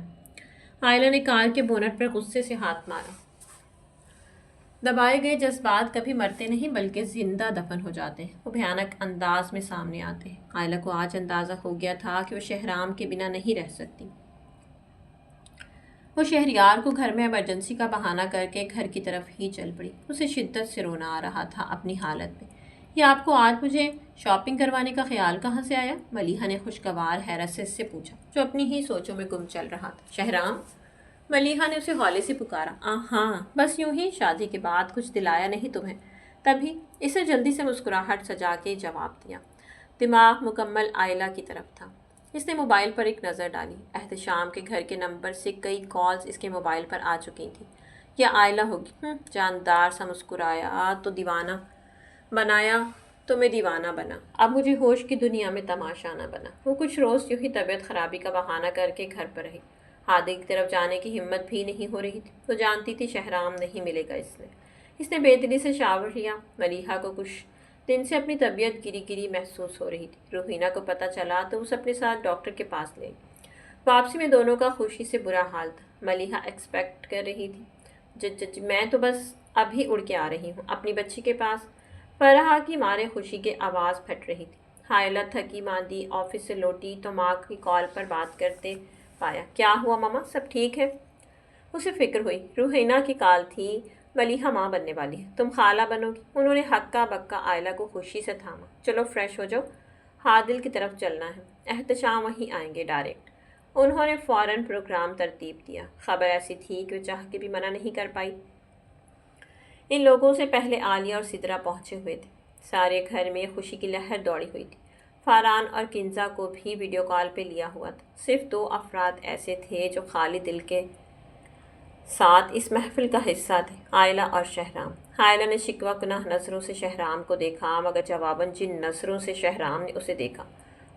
Speaker 1: عائلہ نے کار کے بونٹ پر غصے سے ہاتھ مارا۔ دبائے گئے جذبات کبھی مرتے نہیں بلکہ زندہ دفن ہو جاتے ہیں۔ وہ بھیانک انداز میں سامنے آتے ہیں۔ عائلہ کو آج اندازہ ہو گیا تھا کہ وہ شہرام کے بنا نہیں رہ سکتی۔ وہ شہریار کو گھر میں ایمرجنسی کا بہانہ کر کے گھر کی طرف ہی چل پڑی۔ اسے شدت سے رونا آ رہا تھا اپنی حالت میں۔ یہ آپ کو آج مجھے شاپنگ کروانے کا خیال کہاں سے آیا؟ ملیحہ نے خوشگوار حیرت سے اس سے پوچھا، جو اپنی ہی سوچوں میں گم چل رہا تھا۔ شہرام، ملیحہ نے اسے ہولے سے پکارا۔ ہاں، بس یوں ہی، شادی کے بعد کچھ دلایا نہیں تمہیں؟ تبھی اسے جلدی سے مسکراہٹ سجا کے جواب دیا۔ دماغ مکمل آئلہ کی طرف تھا۔ اس نے موبائل پر ایک نظر ڈالی۔ احتشام کے گھر کے نمبر سے کئی کالز اس کے موبائل پر آ چکی تھیں۔ یہ آئلہ ہوگی۔ جاندار سا مسکرایا تو دیوانہ بنایا تو میں دیوانہ بنا، اب مجھے ہوش کی دنیا میں تماشا نہ بنا۔ وہ کچھ روز یوں ہی طبیعت خرابی کا بہانہ کر کے گھر پر رہی۔ ہادی کی طرف جانے کی ہمت بھی نہیں ہو رہی تھی۔ وہ جانتی تھی شہرام نہیں ملے گا اس نے بے دلی سے شاور لیا۔ ملیحہ کو کچھ دن سے اپنی طبیعت گری گری محسوس ہو رہی تھی۔ روحینہ کو پتہ چلا تو اس اپنے ساتھ ڈاکٹر کے پاس لے۔ واپسی میں دونوں کا خوشی سے برا حال تھا۔ ملیحہ ایکسپیکٹ کر رہی تھی، میں تو بس ابھی اڑ کے آ رہی ہوں اپنی بچی کے پاس۔ فرحہ کی مارے خوشی کی آواز پھٹ رہی تھی۔ حائلہ تھکی ماندی آفس سے لوٹی تو ماں کی کال پر بات کرتے پایا۔ کیا ہوا ماما، سب ٹھیک ہے؟ اسے فکر ہوئی، روحینہ کی کال تھی، ملیحہ ماں بننے والی ہے، تم خالہ بنو گی۔ انہوں نے ہکا بکا آئلہ کو خوشی سے تھاما۔ چلو فریش ہو جاؤ، عادل کی طرف چلنا ہے، احتشام وہیں آئیں گے ڈائریکٹ۔ انہوں نے فوراً پروگرام ترتیب دیا۔ خبر ایسی تھی کہ وہ چاہ کے بھی منع نہیں کر پائی۔ ان لوگوں سے پہلے عالیہ اور سدرا پہنچے ہوئے تھے۔ سارے گھر میں خوشی کی لہر دوڑی ہوئی تھی۔ فاران اور کنزا کو بھی ویڈیو کال پہ لیا ہوا تھا۔ صرف 2 افراد ایسے تھے جو خالی دل کے ساتھ اس محفل کا حصہ تھے، عائلہ اور شہرام۔ عائلہ نے شکوہ کناہ نظروں سے شہرام کو دیکھا، مگر جواباً جن نظروں سے شہرام نے اسے دیکھا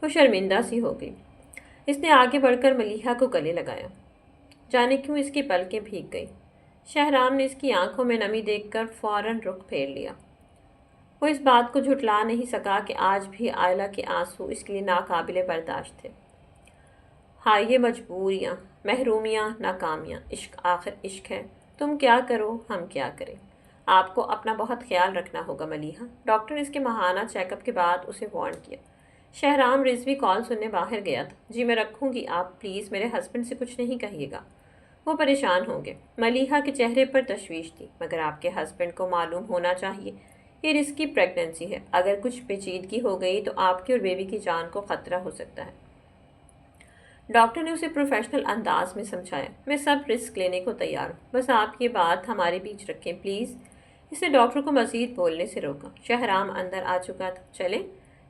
Speaker 1: وہ شرمندہ سی ہو گئی۔ اس نے آگے بڑھ کر ملیحہ کو گلے لگایا۔ جانے کیوں اس کی پلکیں بھیگ گئی۔ شہرام نے اس کی آنکھوں میں نمی دیکھ کر فوراً رخ پھیر لیا۔ وہ اس بات کو جھٹلا نہیں سکا کہ آج بھی عائلہ کے آنسو اس کے لیے ناقابل برداشت تھے۔ ہاں، یہ مجبوریاں، محرومیاں، ناکامیاں، عشق آخر عشق ہے، تم کیا کرو ہم کیا کریں۔ آپ کو اپنا بہت خیال رکھنا ہوگا ملیحہ، ڈاکٹر نے اس کے ماہانہ چیک اپ کے بعد اسے وارن کیا۔ شہرام رضوی کال سننے باہر گیا تھا۔ جی میں رکھوں گی، آپ پلیز میرے ہسبینڈ سے کچھ نہیں کہیے گا، وہ پریشان ہوں گے۔ ملیحہ کے چہرے پر تشویش تھی۔ مگر آپ کے ہسبینڈ کو معلوم ہونا چاہیے، یہ رسکی پریگننسی ہے، اگر کچھ پیچیدگی ہو گئی تو آپ کی اور بیبی کی جان کو خطرہ ہو سکتا ہے۔ ڈاکٹر نے اسے پروفیشنل انداز میں سمجھایا۔ میں سب رسک لینے کو تیار ہوں، بس آپ یہ بات ہمارے بیچ رکھیں پلیز۔ اس نے ڈاکٹر کو مزید بولنے سے روکا۔ شہرام اندر آ چکا تھا۔ چلیں؟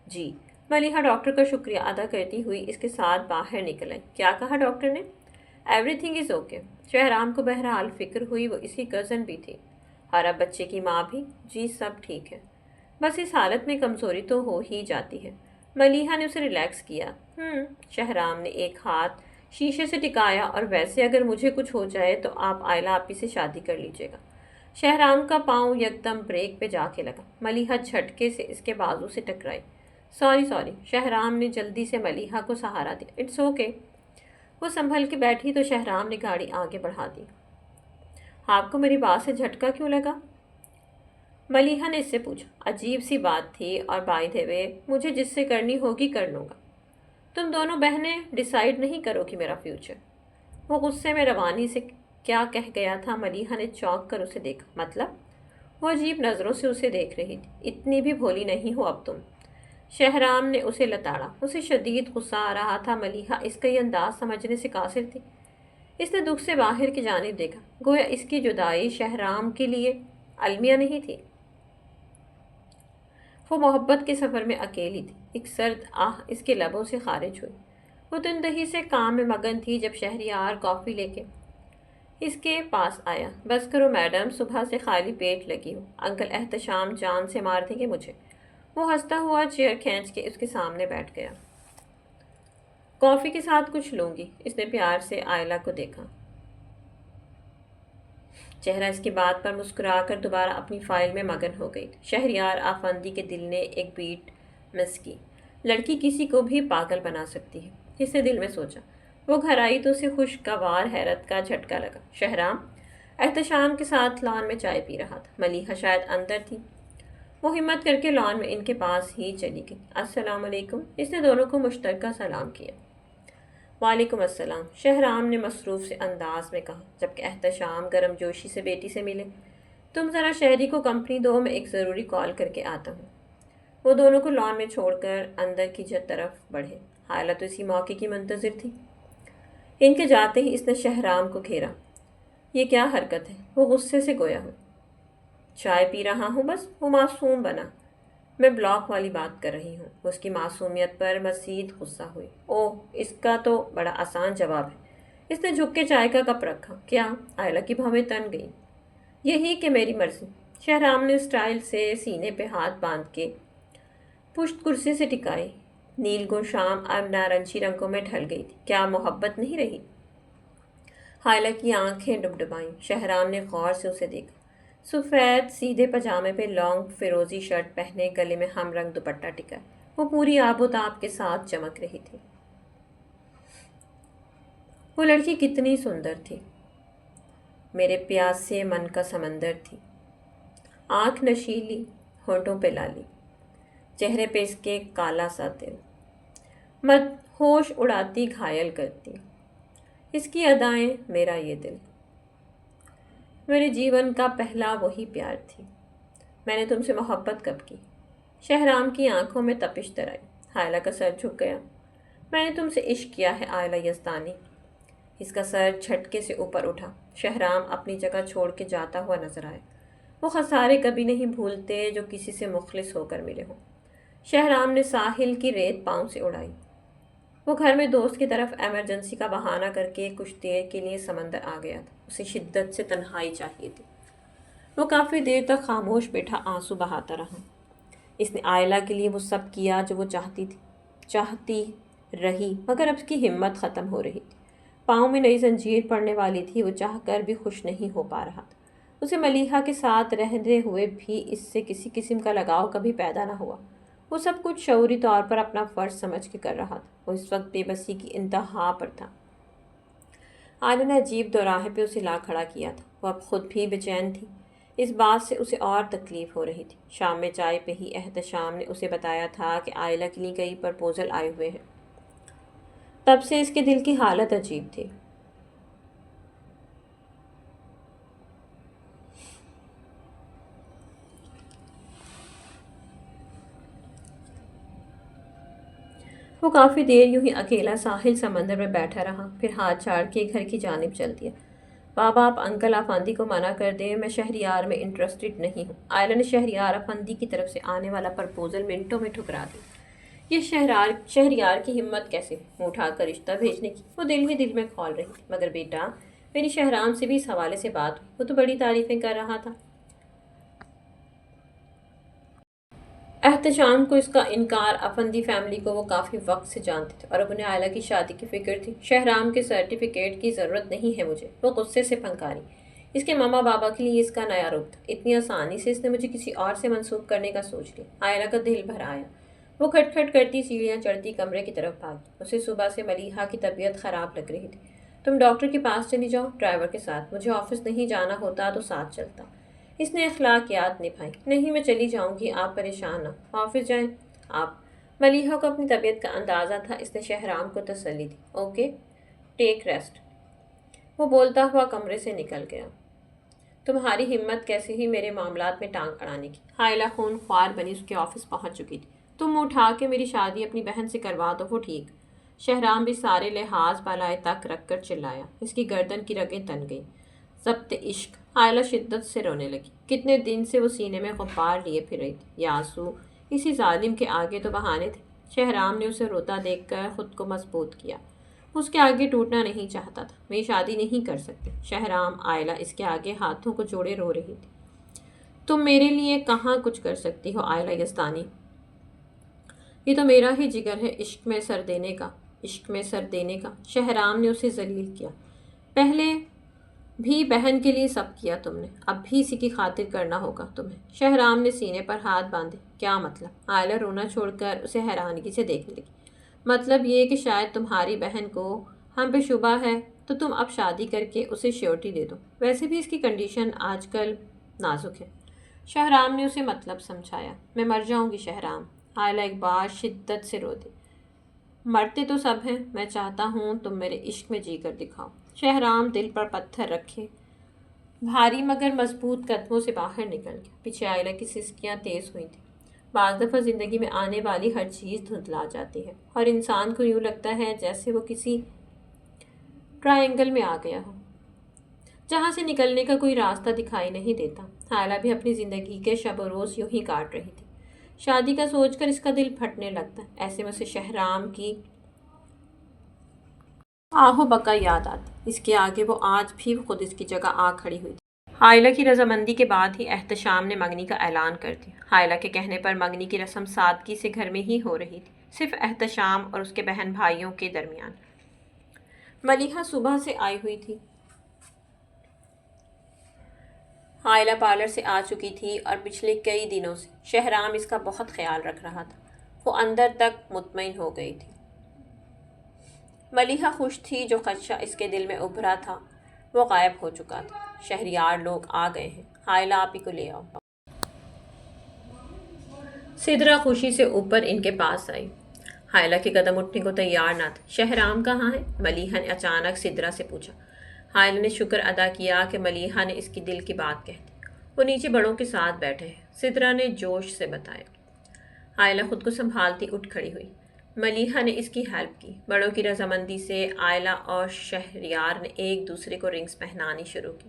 Speaker 1: جی۔ ملیحہ ڈاکٹر کا شکریہ ادا کرتی ہوئی اس کے ساتھ باہر نکل آئی۔ کیا کہا ڈاکٹر نے؟ Every thing is okay. Shahram کو بہرحال فکر ہوئی وہ اس کی کزن بھی تھی، اور اب بچے کی ماں بھی۔ جی سب ٹھیک ہے، بس اس حالت میں کمزوری تو ہو ہی جاتی ہے۔ ملیحہ نے اسے ریلیکس کیا۔ شہرام نے ایک ہاتھ شیشے سے ٹکایا، اور ویسے اگر مجھے کچھ ہو جائے تو آپ عائلہ آپی سے شادی کر لیجیے گا۔ شہرام کا پاؤں یکدم بریک پہ جا کے لگا۔ ملیحہ جھٹکے سے اس کے بازو سے ٹکرائی۔ سوری۔ شہرام نے جلدی سے ملیحہ کو سہارا دیا۔ It's okay. وہ سنبھل کے بیٹھی تو شہرام نے گاڑی آگے بڑھا دی۔ آپ کو میری بات سے جھٹکا کیوں لگا؟ ملیحہ نے اس سے پوچھا۔ عجیب سی بات تھی، اور بائی دی وے مجھے جس سے کرنی ہوگی کر لوں گا۔ تم دونوں بہنیں ڈیسائیڈ نہیں کرو کہ میرا فیوچر۔ وہ غصے میں روانی سے کیا کہہ گیا تھا؟ ملیحہ نے چونک کر اسے دیکھا۔ مطلب؟ وہ عجیب نظروں سے اسے دیکھ رہی تھی۔ اتنی بھی بھولی نہیں ہو اب تم۔ شہرام نے اسے لتاڑا۔ اسے شدید غصہ آ رہا تھا۔ ملیحہ اس کا یہ انداز سمجھنے سے قاصر تھی۔ اس نے دکھ سے باہر کی جانب دیکھا، گویا اس کی جدائی شہرام کے لیے المیہ نہیں تھی۔ وہ محبت کے سفر میں اکیلی تھی۔ ایک سرد آہ اس کے لبوں سے خارج ہوئی۔ وہ تندہی سے کام میں مگن تھی جب شہریار کافی لے کے اس کے پاس آیا۔ بس کرو میڈم، صبح سے خالی پیٹ لگی ہوں، انکل احتشام جان سے مار دیں گے مجھے۔ وہ ہنستا ہوا چیئر کھینچ کے اس کے سامنے بیٹھ گیا۔ کافی کے ساتھ کچھ لوں گی؟ اس نے پیار سے عائلہ کو دیکھا۔ چہرہ اس کی بات پر مسکرا کر دوبارہ اپنی فائل میں مگن ہو گئی۔ شہریار آفندی کے دل نے ایک بیٹ مس کی۔ لڑکی کسی کو بھی پاگل بنا سکتی ہے، اس نے دل میں سوچا۔ وہ گھر آئی تو اسے خوشگوار حیرت کا جھٹکا لگا۔ شہرام احتشام کے ساتھ لان میں چائے پی رہا تھا۔ ملیحہ شاید اندر تھی۔ وہ ہمت کر کے لان میں ان کے پاس ہی چلی گئی۔ السلام علیکم۔ اس نے دونوں کو مشترکہ سلام کیا۔ وعلیکم السلام، شہرام نے مصروف سے انداز میں کہا، جبکہ احتشام گرم جوشی سے بیٹی سے ملے۔ تم ذرا شہری کو کمپنی دو، میں ایک ضروری کال کر کے آتا ہوں۔ وہ دونوں کو لان میں چھوڑ کر اندر کی طرف بڑھے۔ حالہ تو اسی موقع کی منتظر تھی۔ ان کے جاتے ہی اس نے شہرام کو گھیرا۔ یہ کیا حرکت ہے؟ وہ غصے سے گویا ہو۔ چائے پی رہا ہوں بس، وہ معصوم بنا۔ میں بلاک والی بات کر رہی ہوں۔ اس کی معصومیت پر مزید غصہ ہوئی۔ اوہ، اس کا تو بڑا آسان جواب ہے۔ اس نے جھک کے چائے کا کپ رکھا۔ کیا؟ آئلہ کی بھویں تن گئی۔ یہی کہ میری مرضی۔ شہرام نے اسٹائل سے سینے پہ ہاتھ باندھ کے پشت کرسی سے ٹکائی۔ نیل گو شام اب نارنجی رنگوں میں ڈھل گئی تھی۔ کیا محبت نہیں رہی؟ حائلہ کی آنکھیں ڈبڈبائیں۔ شہرام نے غور سے اسے دیکھا۔ سفید سیدھے پاجامے پہ لانگ فیروزی شرٹ پہنے، گلے میں ہم رنگ دوپٹہ ٹکا، وہ پوری آب و تاب کے ساتھ چمک رہی تھی۔ وہ لڑکی کتنی سندر تھی، میرے پیاسے من کا سمندر تھی۔ آنکھ نشیلی، ہونٹوں پہ لالی، چہرے پہ اس کے کالا سا دل، مد ہوش اڑاتی گھائل کرتی۔ اس کی ادائیں، میرا یہ دل، میرے جیون کا پہلا وہی پیار تھی۔ میں نے تم سے محبت کب کی؟ شہرام کی آنکھوں میں تپش در آئی۔ حائلہ کا سر جھک گیا۔ میں نے تم سے عشق کیا ہے آئلہ یزدانی۔ اس کا سر جھٹکے سے اوپر اٹھا۔ شہرام اپنی جگہ چھوڑ کے جاتا ہوا نظر آیا۔ وہ خسارے کبھی نہیں بھولتے جو کسی سے مخلص ہو کر ملے ہوں۔ شہرام نے ساحل کی ریت پاؤں سے اڑائی۔ وہ گھر میں دوست کی طرف ایمرجنسی کا بہانہ کر کے کچھ دیر کے لیے سمندر آ گیا تھا۔ اسے شدت سے تنہائی چاہیے تھی۔ وہ کافی دیر تک خاموش بیٹھا آنسو بہاتا رہا۔ اس نے آئلہ کے لیے وہ سب کیا جو وہ چاہتی رہی، مگر اب اس کی ہمت ختم ہو رہی تھی۔ پاؤں میں نئی زنجیر پڑنے والی تھی، وہ چاہ کر بھی خوش نہیں ہو پا رہا تھا۔ اسے ملیحہ کے ساتھ رہتے ہوئے بھی اس سے کسی قسم کا لگاؤ کبھی پیدا نہ ہوا۔ وہ سب کچھ شعوری طور پر اپنا فرض سمجھ کے کر رہا تھا۔ وہ اس وقت بے بسی کی انتہا پر تھا۔ آئلہ نے عجیب دوراہے پہ اسے لا کھڑا کیا تھا۔ وہ اب خود بھی بے چین تھی۔ اس بات سے اسے اور تکلیف ہو رہی تھی۔ شام میں چائے پہ ہی احتشام نے اسے بتایا تھا کہ آئلہ کے لیے کئی پرپوزل آئے ہوئے ہیں۔ تب سے اس کے دل کی حالت عجیب تھی۔ وہ کافی دیر یوں ہی اکیلا ساحل سمندر میں بیٹھا رہا، پھر ہاتھ چھاڑ کے گھر کی جانب چل دیا۔ بابا، آپ انکل افندی کو منع کر دیں، میں شہریار میں انٹرسٹڈ نہیں ہوں۔ آئلہ نے شہریار افندی کی طرف سے آنے والا پرپوزل منٹوں میں ٹھکرا دیا۔ یہ شہریار کی ہمت کیسے منہ اٹھا کر رشتہ بھیجنے کی؟ وہ دل ہی دل میں کھول رہی تھی۔ مگر بیٹا، میری شہرام سے بھی اس حوالے سے بات ہوئی، وہ تو بڑی تعریفیں کر رہا تھا۔ احتشام کو اس کا انکار، افندی فیملی کو وہ کافی وقت سے جانتے تھے اور اب انہیں عائلہ کی شادی کی فکر تھی۔ شہرام کے سرٹیفکیٹ کی ضرورت نہیں ہے مجھے، وہ غصے سے پھنکاری۔ اس کے ماما بابا کے لیے اس کا نیا روپ تھا۔ اتنی آسانی سے اس نے مجھے کسی اور سے منسوب کرنے کا سوچ لیا۔ عائلہ کا دل بھر آیا۔ وہ کھٹ کھٹ کرتی سیڑھیاں چڑھتی کمرے کی طرف بھاگی۔ اسے صبح سے ملیحہ کی طبیعت خراب لگ رہی تھی۔ تم ڈاکٹر کے پاس چلی جاؤ ڈرائیور کے ساتھ، مجھے آفس نہیں جانا ہوتا تو ساتھ چلتا۔ اس نے اخلاقیات نبھائی۔ نہیں، میں چلی جاؤں گی، آپ پریشان نہ ہو، آفس جائیں آپ۔ ملیحہ کو اپنی طبیعت کا اندازہ تھا، اس نے شہرام کو تسلی دی۔ Okay, take rest. وہ بولتا ہوا کمرے سے نکل گیا۔ تمہاری ہمت کیسے ہی میرے معاملات میں ٹانگ اڑانے کی؟ حائلہ خون خوار بنی اس کے آفس پہنچ چکی تھی۔ تم اٹھا کے میری شادی اپنی بہن سے کروا دو، وہ ٹھیک۔ شہرام بھی سارے لحاظ بالائے تک رکھ کر چلایا۔ اس کی گردن کی رگیں تن گئیں۔ ضبط عشق! عائلہ شدت سے رونے لگی۔ کتنے دن سے وہ سینے میں غبار لیے پھر رہی تھی۔ یاسو، اسی ظالم کے آگے تو بہانے تھے۔ شہرام نے اسے روتا دیکھ کر خود کو مضبوط کیا۔ اس کے آگے ٹوٹنا نہیں چاہتا تھا۔ میں شادی نہیں کر سکتی شہرام۔ عائلہ اس کے آگے ہاتھوں کو جوڑے رو رہی تھی۔ تم میرے لیے کہاں کچھ کر سکتی ہو عائلہ یزدانی؟ یہ تو میرا ہی جگر ہے عشق میں سر دینے کا، عشق میں سر دینے کا۔ شہرام نے اسے ذلیل کیا۔ پہلے بھی بہن کے لیے سب کیا تم نے، اب بھی اسی کی خاطر کرنا ہوگا تمہیں۔ شہرام نے سینے پر ہاتھ باندھے۔ کیا مطلب؟ عائلہ رونا چھوڑ کر اسے حیرانگی سے دیکھنے لگی۔ مطلب یہ کہ شاید تمہاری بہن کو ہم پہ شبہ ہے تو تم اب شادی کر کے اسے شیورٹی دے دو۔ ویسے بھی اس کی کنڈیشن آج کل نازک ہے۔ شہرام نے اسے مطلب سمجھایا۔ میں مر جاؤں گی شہرام۔ عائلہ ایک بار شدت سے رو دی۔ مرتے تو سب ہیں، میں چاہتا ہوں تم میرے عشق میں جی کر دکھاؤ۔ شہرام دل پر پتھر رکھے بھاری مگر مضبوط قدموں سے باہر نکل گیا۔ پیچھے آئلہ کی سسکیاں تیز ہوئی تھیں۔ بعض دفعہ زندگی میں آنے والی ہر چیز دھندلا جاتی ہے اور انسان کو یوں لگتا ہے جیسے وہ کسی ٹرائنگل میں آ گیا ہو جہاں سے نکلنے کا کوئی راستہ دکھائی نہیں دیتا۔ آئلہ بھی اپنی زندگی کے شب و روز یوں ہی کاٹ رہی تھی۔ شادی کا سوچ کر اس کا دل پھٹنے لگتا، ایسے میں اسے شہرام کی آہو بکا یاد آتی۔ اس کے آگے وہ آج بھی خود اس کی جگہ آ کھڑی ہوئی تھی۔ حائلہ کی رضامندی کے بعد ہی احتشام نے منگنی کا اعلان کر دیا۔ حائلہ کے کہنے پر منگنی کی رسم سادگی سے گھر میں ہی ہو رہی تھی، صرف احتشام اور اس کے بہن بھائیوں کے درمیان۔ ملیحہ صبح سے آئی ہوئی تھی۔ حائلہ پارلر سے آ چکی تھی اور پچھلے کئی دنوں سے شہرام اس کا بہت خیال رکھ رہا تھا۔ وہ اندر تک مطمئن ہو گئی تھی۔ ملیحہ خوش تھی، جو خدشہ اس کے دل میں ابھرا تھا وہ غائب ہو چکا تھا۔ شہریار لوگ آ گئے ہیں، حائلہ آپ ہی کو لے آؤ۔ سدرا خوشی سے اوپر ان کے پاس آئی۔ حائلہ کے قدم اٹھنے کو تیار نہ تھے۔ شہرام کہاں ہے؟ ملیحہ نے اچانک سدرا سے پوچھا۔ حائلہ نے شکر ادا کیا کہ ملیحہ نے اس کی دل کی بات کہہ دی۔ وہ نیچے بڑوں کے ساتھ بیٹھے ہیں، سدرا نے جوش سے بتایا۔ حائلہ خود کو سنبھالتی اٹھ کھڑی ہوئی۔ ملیحہ نے اس کی ہیلپ کی۔ بڑوں کی رضامندی سے آئلہ اور شہریار نے ایک دوسرے کو رنگز پہنانی شروع کی۔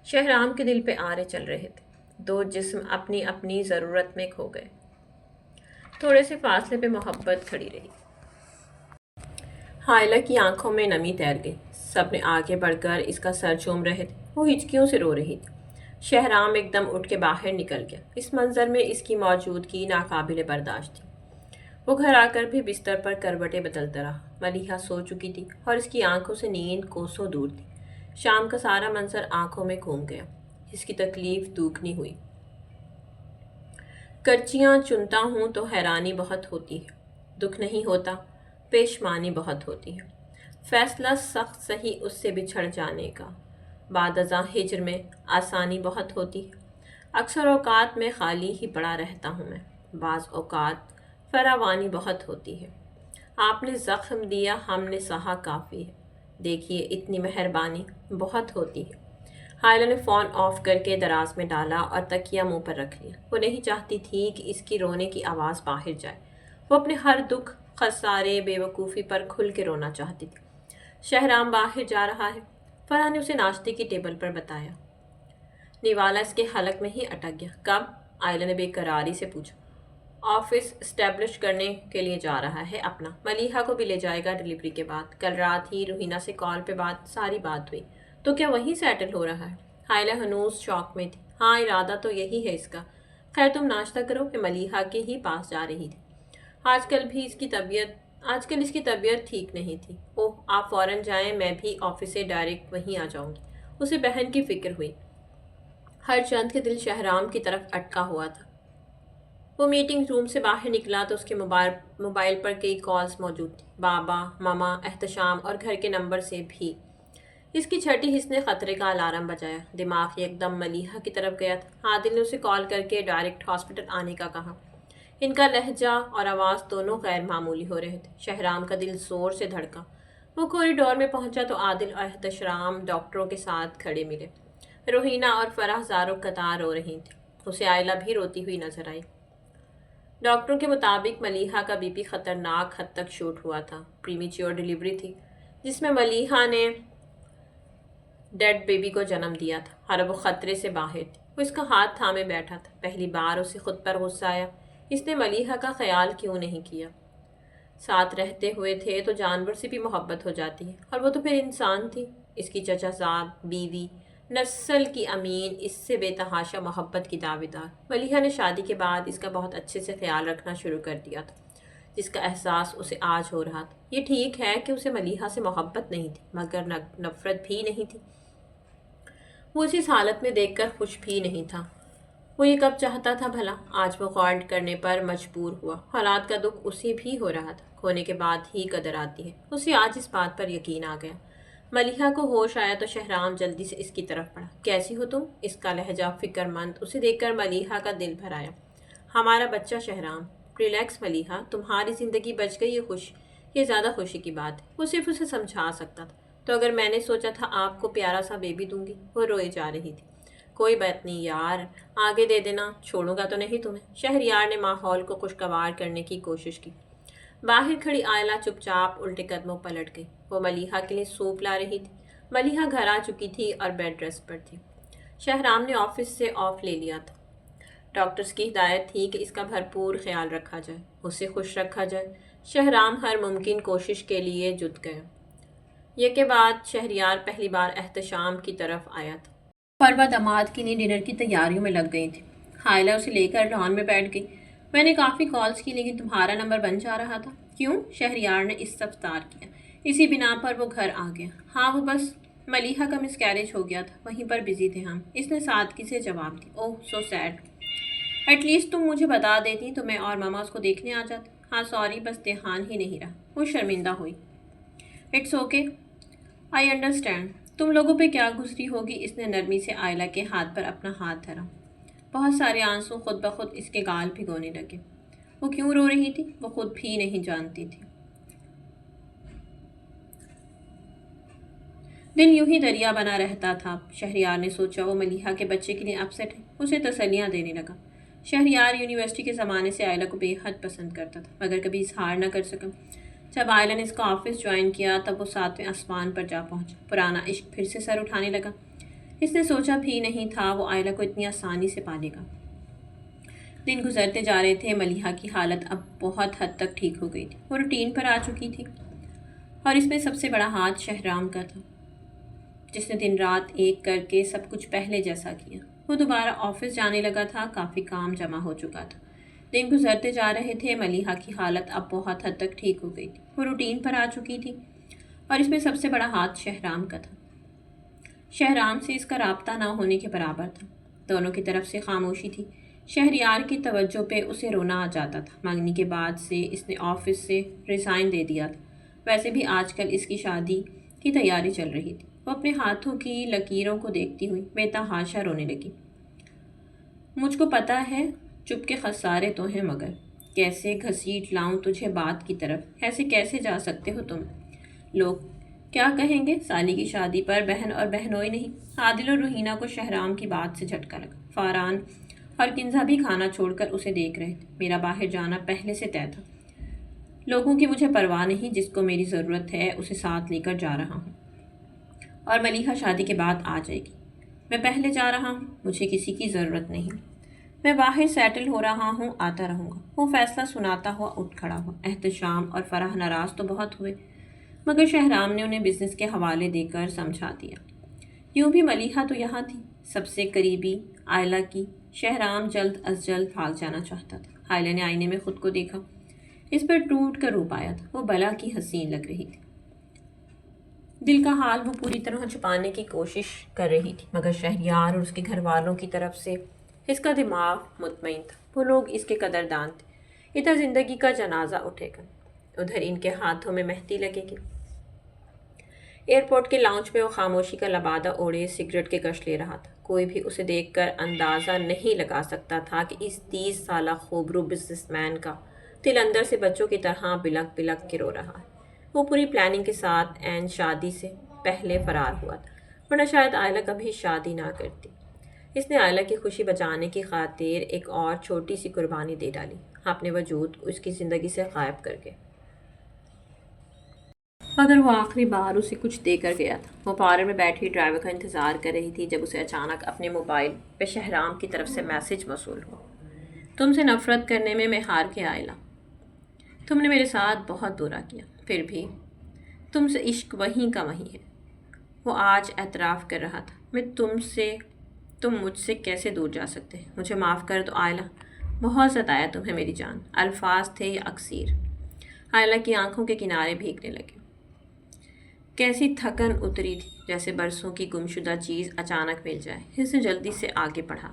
Speaker 1: شہرام کے دل پہ آرے چل رہے تھے۔ دو جسم اپنی اپنی ضرورت میں کھو گئے۔ تھوڑے سے فاصلے پہ محبت کھڑی رہی۔ حائلہ کی آنکھوں میں نمی تیر گئی۔ سب نے آگے بڑھ کر اس کا سر چوم رہے تھے۔ وہ ہچکیوں سے رو رہی تھی۔ شہرام ایک دم اٹھ کے باہر نکل گیا۔ اس منظر میں اس کی موجودگی ناقابل برداشت تھی۔ وہ گھر آ کر بھی بستر پر کروٹیں بدلتا رہا۔ ملیحہ سو چکی تھی اور اس کی آنکھوں سے نیند کوسوں دور تھی۔ شام کا سارا منظر آنکھوں میں گھوم گیا۔ اس کی تکلیف دوگنی ہوئی۔ کرچیاں چنتا ہوں تو حیرانی بہت ہوتی ہے، دکھ نہیں ہوتا، پیشمانی بہت ہوتی ہے۔ فیصلہ سخت سہی اس سے بچھڑ جانے کا، بعد ازاں ہجر میں آسانی بہت ہوتی ہے۔ اکثر اوقات میں خالی ہی پڑا رہتا ہوں میں، بعض اوقات فراوانی بہت ہوتی ہے۔ آپ نے زخم دیا، ہم نے سہا کافی ہے، دیکھیے اتنی مہربانی بہت ہوتی ہے۔ حائلہ نے فون آف کر کے دراز میں ڈالا اور تکیہ منہ پر رکھ لیا۔ وہ نہیں چاہتی تھی کہ اس کی رونے کی آواز باہر جائے۔ وہ اپنے ہر دکھ، خسارے، بے وقوفی پر کھل کے رونا چاہتی تھی۔ شہرام باہر جا رہا ہے، فرح نے اسے ناشتے کی ٹیبل پر بتایا۔ نوالا اس کے حلق میں ہی اٹک گیا۔ کب؟ آئلہ نے بے قراری سے پوچھا۔ آفس اسٹیبلش کرنے کے لیے جا رہا ہے اپنا، ملیحہ کو بھی لے جائے گا ڈلیوری کے بعد۔ کل رات ہی روحینہ سے کال پہ ساری بات ہوئی، تو کیا وہیں سیٹل ہو رہا ہے؟ حائلہ ہنوز شوق میں تھی۔ ہاں، ارادہ تو یہی ہے اس کا۔ خیر تم ناشتہ کرو، کہ ملیحہ کے ہی پاس جا رہی تھی۔ آج کل اس کی طبیعت ٹھیک نہیں تھی۔ اوہ، آپ فوراً جائیں، میں بھی آفس سے ڈائریکٹ وہیں آ جاؤں گی۔ اسے بہن کی فکر ہوئی۔ ہر چند کے دل شہرام کی طرف اٹکا ہوا تھا۔ وہ میٹنگ روم سے باہر نکلا تو اس کے موبائل پر کئی کالز موجود تھیں، بابا، ماما، احتشام اور گھر کے نمبر سے بھی۔ اس کی چھٹی حس نے خطرے کا الارم بجایا۔ دماغ ایک دم ملیحہ کی طرف گیا تھا۔ عادل نے اسے کال کر کے ڈائریکٹ ہاسپٹل آنے کا کہا۔ ان کا لہجہ اور آواز دونوں غیر معمولی ہو رہے تھے۔ شہرام کا دل زور سے دھڑکا۔ وہ کوریڈور میں پہنچا تو عادل اور احتشام ڈاکٹروں کے ساتھ کھڑے ملے۔ روحینہ اور فرح زاروں قطار رو رہی تھیں۔ اسے آئلہ بھی روتی ہوئی نظر آئی۔ ڈاکٹروں کے مطابق ملیحہ کا بی پی خطرناک حد تک شوٹ ہوا تھا۔ پریمیچیور ڈلیوری تھی، جس میں ملیحہ نے ڈیڈ بیبی کو جنم دیا تھا اور وہ خطرے سے باہر تھی۔ وہ اس کا ہاتھ تھامے بیٹھا تھا۔ پہلی بار اسے خود پر غصہ آیا، اس نے ملیحہ کا خیال کیوں نہیں کیا؟ ساتھ رہتے ہوئے تھے تو جانور سے بھی محبت ہو جاتی ہے، اور وہ تو پھر انسان تھی۔ اس کی چچا زاد بیوی، نسل کی امین، اس سے بے تحاشا محبت کی دعویدار۔ ملیحہ نے شادی کے بعد اس کا بہت اچھے سے خیال رکھنا شروع کر دیا تھا، جس کا احساس اسے آج ہو رہا تھا۔ یہ ٹھیک ہے کہ اسے ملیحہ سے محبت نہیں تھی، مگر نفرت بھی نہیں تھی۔ وہ اسے اس حالت میں دیکھ کر خوش بھی نہیں تھا۔ وہ یہ کب چاہتا تھا بھلا؟ آج وہ غور کرنے پر مجبور ہوا۔ حالات کا دکھ اسے بھی ہو رہا تھا، کھونے کے بعد ہی قدر آتی ہے۔ اسے آج اس بات پر یقین آ گیا۔ ملیحہ کو ہوش آیا تو شہرام جلدی سے اس کی طرف بڑھا۔ کیسی ہو تم؟ اس کا لہجہ فکر مند، اسے دیکھ کر ملیحہ کا دل بھر آیا۔ ہمارا بچہ شہرام۔ ریلیکس ملیحہ، تمہاری زندگی بچ گئی ہے، خوش یہ زیادہ خوشی کی بات ہے۔ وہ صرف اسے سمجھا سکتا تھا۔ تو اگر میں نے سوچا تھا آپ کو پیارا سا بیبی دوں گی؟ وہ روئے جا رہی تھی۔ کوئی بات نہیں یار، آگے دے دینا، چھوڑوں گا تو نہیں تمہیں۔ شہریار نے ماحول کو خوشگوار کرنے کی کوشش کی۔ باہر کھڑی آئلہ چپ چاپ الٹے قدموں پلٹ گئی۔ وہ ملیحہ کے لیے سوپ لا رہی تھی۔ ملیحہ گھر آ چکی تھی اور بیڈ ریسٹ پر تھی۔ شہرام نے آفس سے آف لے لیا تھا۔ ڈاکٹرز کی ہدایت تھی کہ اس کا بھرپور خیال رکھا جائے، اسے خوش رکھا جائے۔ شہرام ہر ممکن کوشش کے لیے جٹ گیا۔ یہ کے بعد شہریار پہلی بار احتشام کی طرف آیا تھا۔ پروا داماد کے لیے ڈنر کی تیاریوں میں لگ گئی تھی۔ حائلہ اسے لے کر لان میں بیٹھ گئی۔ میں نے کافی کالز کی لیکن تمہارا نمبر بن جا رہا تھا۔ کیوں؟ شہریار نے استفسار کیا۔ اسی بنا پر وہ گھر آ گیا۔ ہاں وہ بس ملیحہ کا مس کیریج ہو گیا تھا، وہیں پر بزی تھے ہم۔ اس نے سادگی سے جواب دی۔ اوہ سو سیڈ۔ ایٹ لیسٹ تم مجھے بتا دیتی تو میں اور ماما اس کو دیکھنے آ جاتے۔ ہاں سوری، بس دھیان ہی نہیں رہا۔ وہ شرمندہ ہوئی۔ It's okay, I understand. تم لوگوں پہ کیا گزری ہوگی۔ اس نے نرمی سے آئلہ کے ہاتھ پر اپنا ہاتھ دھرا۔ بہت سارے آنسو خود بخود اس کے گال بھگونے لگے۔ وہ کیوں رو رہی تھی وہ خود بھی نہیں جانتی تھی۔ دل یوں ہی دریا بنا رہتا تھا۔ شہریار نے سوچا وہ ملیحہ کے بچے کے لیے اپسیٹ ہے۔ اسے تسلیاں دینے لگا۔ شہریار یونیورسٹی کے زمانے سے آئلہ کو بے حد پسند کرتا تھا مگر کبھی اظہار نہ کر سکا۔ جب آئلہ نے اس کا آفس جوائن کیا تب وہ 7ویں آسمان پر جا پہنچا۔ پرانا عشق پھر سے سر اٹھانے لگا۔ اس نے سوچا بھی نہیں تھا وہ آئلہ کو اتنی آسانی سے پالے گا۔ دن گزرتے جا رہے تھے۔ ملیحہ کی حالت اب بہت حد تک ٹھیک ہو گئی تھی۔ وہ روٹین پر آ چکی تھی اور اس میں سب سے بڑا ہاتھ شہرام کا تھا، جس نے دن رات ایک کر کے سب کچھ پہلے جیسا کیا۔ وہ دوبارہ آفس جانے لگا تھا۔ کافی کام جمع ہو چکا تھا۔ دن گزرتے جا رہے تھے۔ ملیحہ کی حالت اب بہت حد تک ٹھیک ہو گئی تھی۔ وہ روٹین پر آ چکی تھی اور اس میں سب سے بڑا ہاتھ شہرام کا تھا۔ شہرام سے اس کا رابطہ نہ ہونے کے برابر تھا۔ دونوں کی طرف سے خاموشی تھی۔ شہریار کی توجہ پہ اسے رونا آ جاتا تھا۔ منگنی کے بعد سے اس نے آفس سے ریزائن دے دیا تھا۔ ویسے بھی آج کل اس کی شادی کی تیاری چل رہی تھی۔ وہ اپنے ہاتھوں کی لکیروں کو دیکھتی ہوئی بے تحاشا رونے لگی۔ مجھ کو پتہ ہے چپ کے خسارے تو ہیں مگر کیسے گھسیٹ لاؤں تجھے بات کی طرف؟ ایسے کیسے جا سکتے ہو تم؟ لوگ کیا کہیں گے؟ سالی کی شادی پر بہن اور بہنوئی نہیں۔ عادل اور روحینہ کو شہرام کی بات سے جھٹکا لگا۔ فاران اور کنزا بھی کھانا چھوڑ کر اسے دیکھ رہے تھے۔ میرا باہر جانا پہلے سے طے تھا۔ لوگوں کی مجھے پرواہ نہیں، جس کو میری ضرورت ہے اسے ساتھ لے کر جا رہا ہوں، اور ملیحہ شادی کے بعد آ جائے گی۔ میں پہلے جا رہا ہوں، مجھے کسی کی ضرورت نہیں۔ میں باہر سیٹل ہو رہا ہوں، آتا رہوں گا۔ وہ فیصلہ سناتا ہوا اٹھ کھڑا ہوا۔ احتشام اور فرح ناراض تو بہت ہوئے مگر شہرام نے انہیں بزنس کے حوالے دے کر سمجھا دیا۔ یوں بھی ملیحہ تو یہاں تھی، سب سے قریبی آئلہ کی۔ شہرام جلد از جلد بھاگ جانا چاہتا تھا۔ آئلہ نے آئینے میں خود کو دیکھا۔ اس پر ٹوٹ کر رو پایا تھا۔ وہ بلا کی حسین لگ رہی تھی۔ دل کا حال وہ پوری طرح چھپانے کی کوشش کر رہی تھی مگر شہریار اور اس کے گھر والوں کی طرف سے اس کا دماغ مطمئن تھا۔ وہ لوگ اس کے قدردان تھے۔ ادھر زندگی کا جنازہ اٹھے گا، ادھر ان کے ہاتھوں میں مہندی لگے گی۔ ایئرپورٹ کے لاؤنج میں وہ خاموشی کا لبادہ اوڑھے سگریٹ کے کش لے رہا تھا۔ کوئی بھی اسے دیکھ کر اندازہ نہیں لگا سکتا تھا کہ اس 30 سالہ خوبرو بزنس مین کا دل اندر سے بچوں کی طرح بلک بلک کے رو رہا ہے۔ وہ پوری پلاننگ کے ساتھ عین شادی سے پہلے فرار ہوا تھا، ورنہ شاید آئلہ کبھی شادی نہ کرتی۔ اس نے آئلہ کی خوشی بچانے کی خاطر ایک اور چھوٹی سی قربانی دے ڈالی، اپنے وجود کو اس کی زندگی سے غائب کر کے۔ مگر وہ آخری بار اسے کچھ دے کر گیا تھا۔ وہ پارلر میں بیٹھی ڈرائیور کا انتظار کر رہی تھی جب اسے اچانک اپنے موبائل پہ شہرام کی طرف سے میسج موصول ہوا۔ تم سے نفرت کرنے میں ہار کے آئلہ، تم نے میرے ساتھ بہت برا کیا، پھر بھی تم سے عشق وہیں کا وہیں ہے۔ وہ آج اعتراف کر رہا تھا۔ تم مجھ سے کیسے دور جا سکتے ہیں؟ مجھے معاف کر دو آئلہ، بہت ستایا تمہیں میری جان۔ الفاظ تھے یا اکسیر؟ آئلہ کی آنکھوں کے کنارے بھیگنے لگے۔ کیسی تھکن اتری تھی، جیسے برسوں کی گمشدہ چیز اچانک مل جائے۔ اس نے جلدی سے آگے بڑھا۔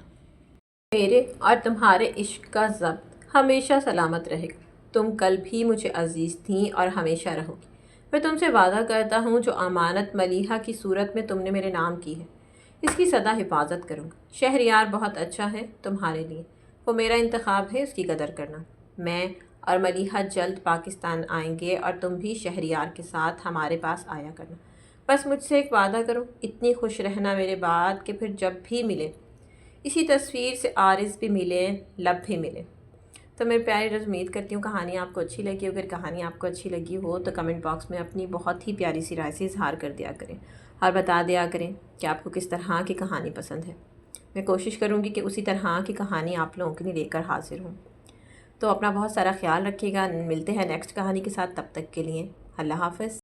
Speaker 1: میرے اور تمہارے عشق کا ضبط ہمیشہ سلامت رہے گا۔ تم کل بھی مجھے عزیز تھیں اور ہمیشہ رہو گی۔ میں تم سے وعدہ کرتا ہوں جو امانت ملیحہ کی صورت میں تم نے میرے نام کی ہے، اس کی سدا حفاظت کروں گا۔ شہریار بہت اچھا ہے تمہارے لیے، وہ میرا انتخاب ہے، اس کی قدر کرنا۔ میں اور ملیحہ جلد پاکستان آئیں گے اور تم بھی شہریار کے ساتھ ہمارے پاس آیا کرنا۔ بس مجھ سے ایک وعدہ کرو، اتنی خوش رہنا میرے بعد کہ پھر جب بھی ملے اسی تصویر سے عارض بھی ملے، لب بھی ملے۔ تو میرے پیارے دوست، امید کرتی ہوں کہانی آپ کو اچھی لگی۔ اگر کہانی آپ کو اچھی لگی ہو تو کمنٹ باکس میں اپنی بہت ہی پیاری سی رائے سے اظہار کر دیا کریں اور بتا دیا کریں کہ آپ کو کس طرح کی کہانی پسند ہے۔ میں کوشش کروں گی کہ اسی طرح کی کہانی آپ لوگوں کے لیے لے کر حاضر ہوں۔ تو اپنا بہت سارا خیال رکھیے گا، ملتے ہیں نیکسٹ کہانی کے ساتھ، تب تک کے لیے اللہ حافظ۔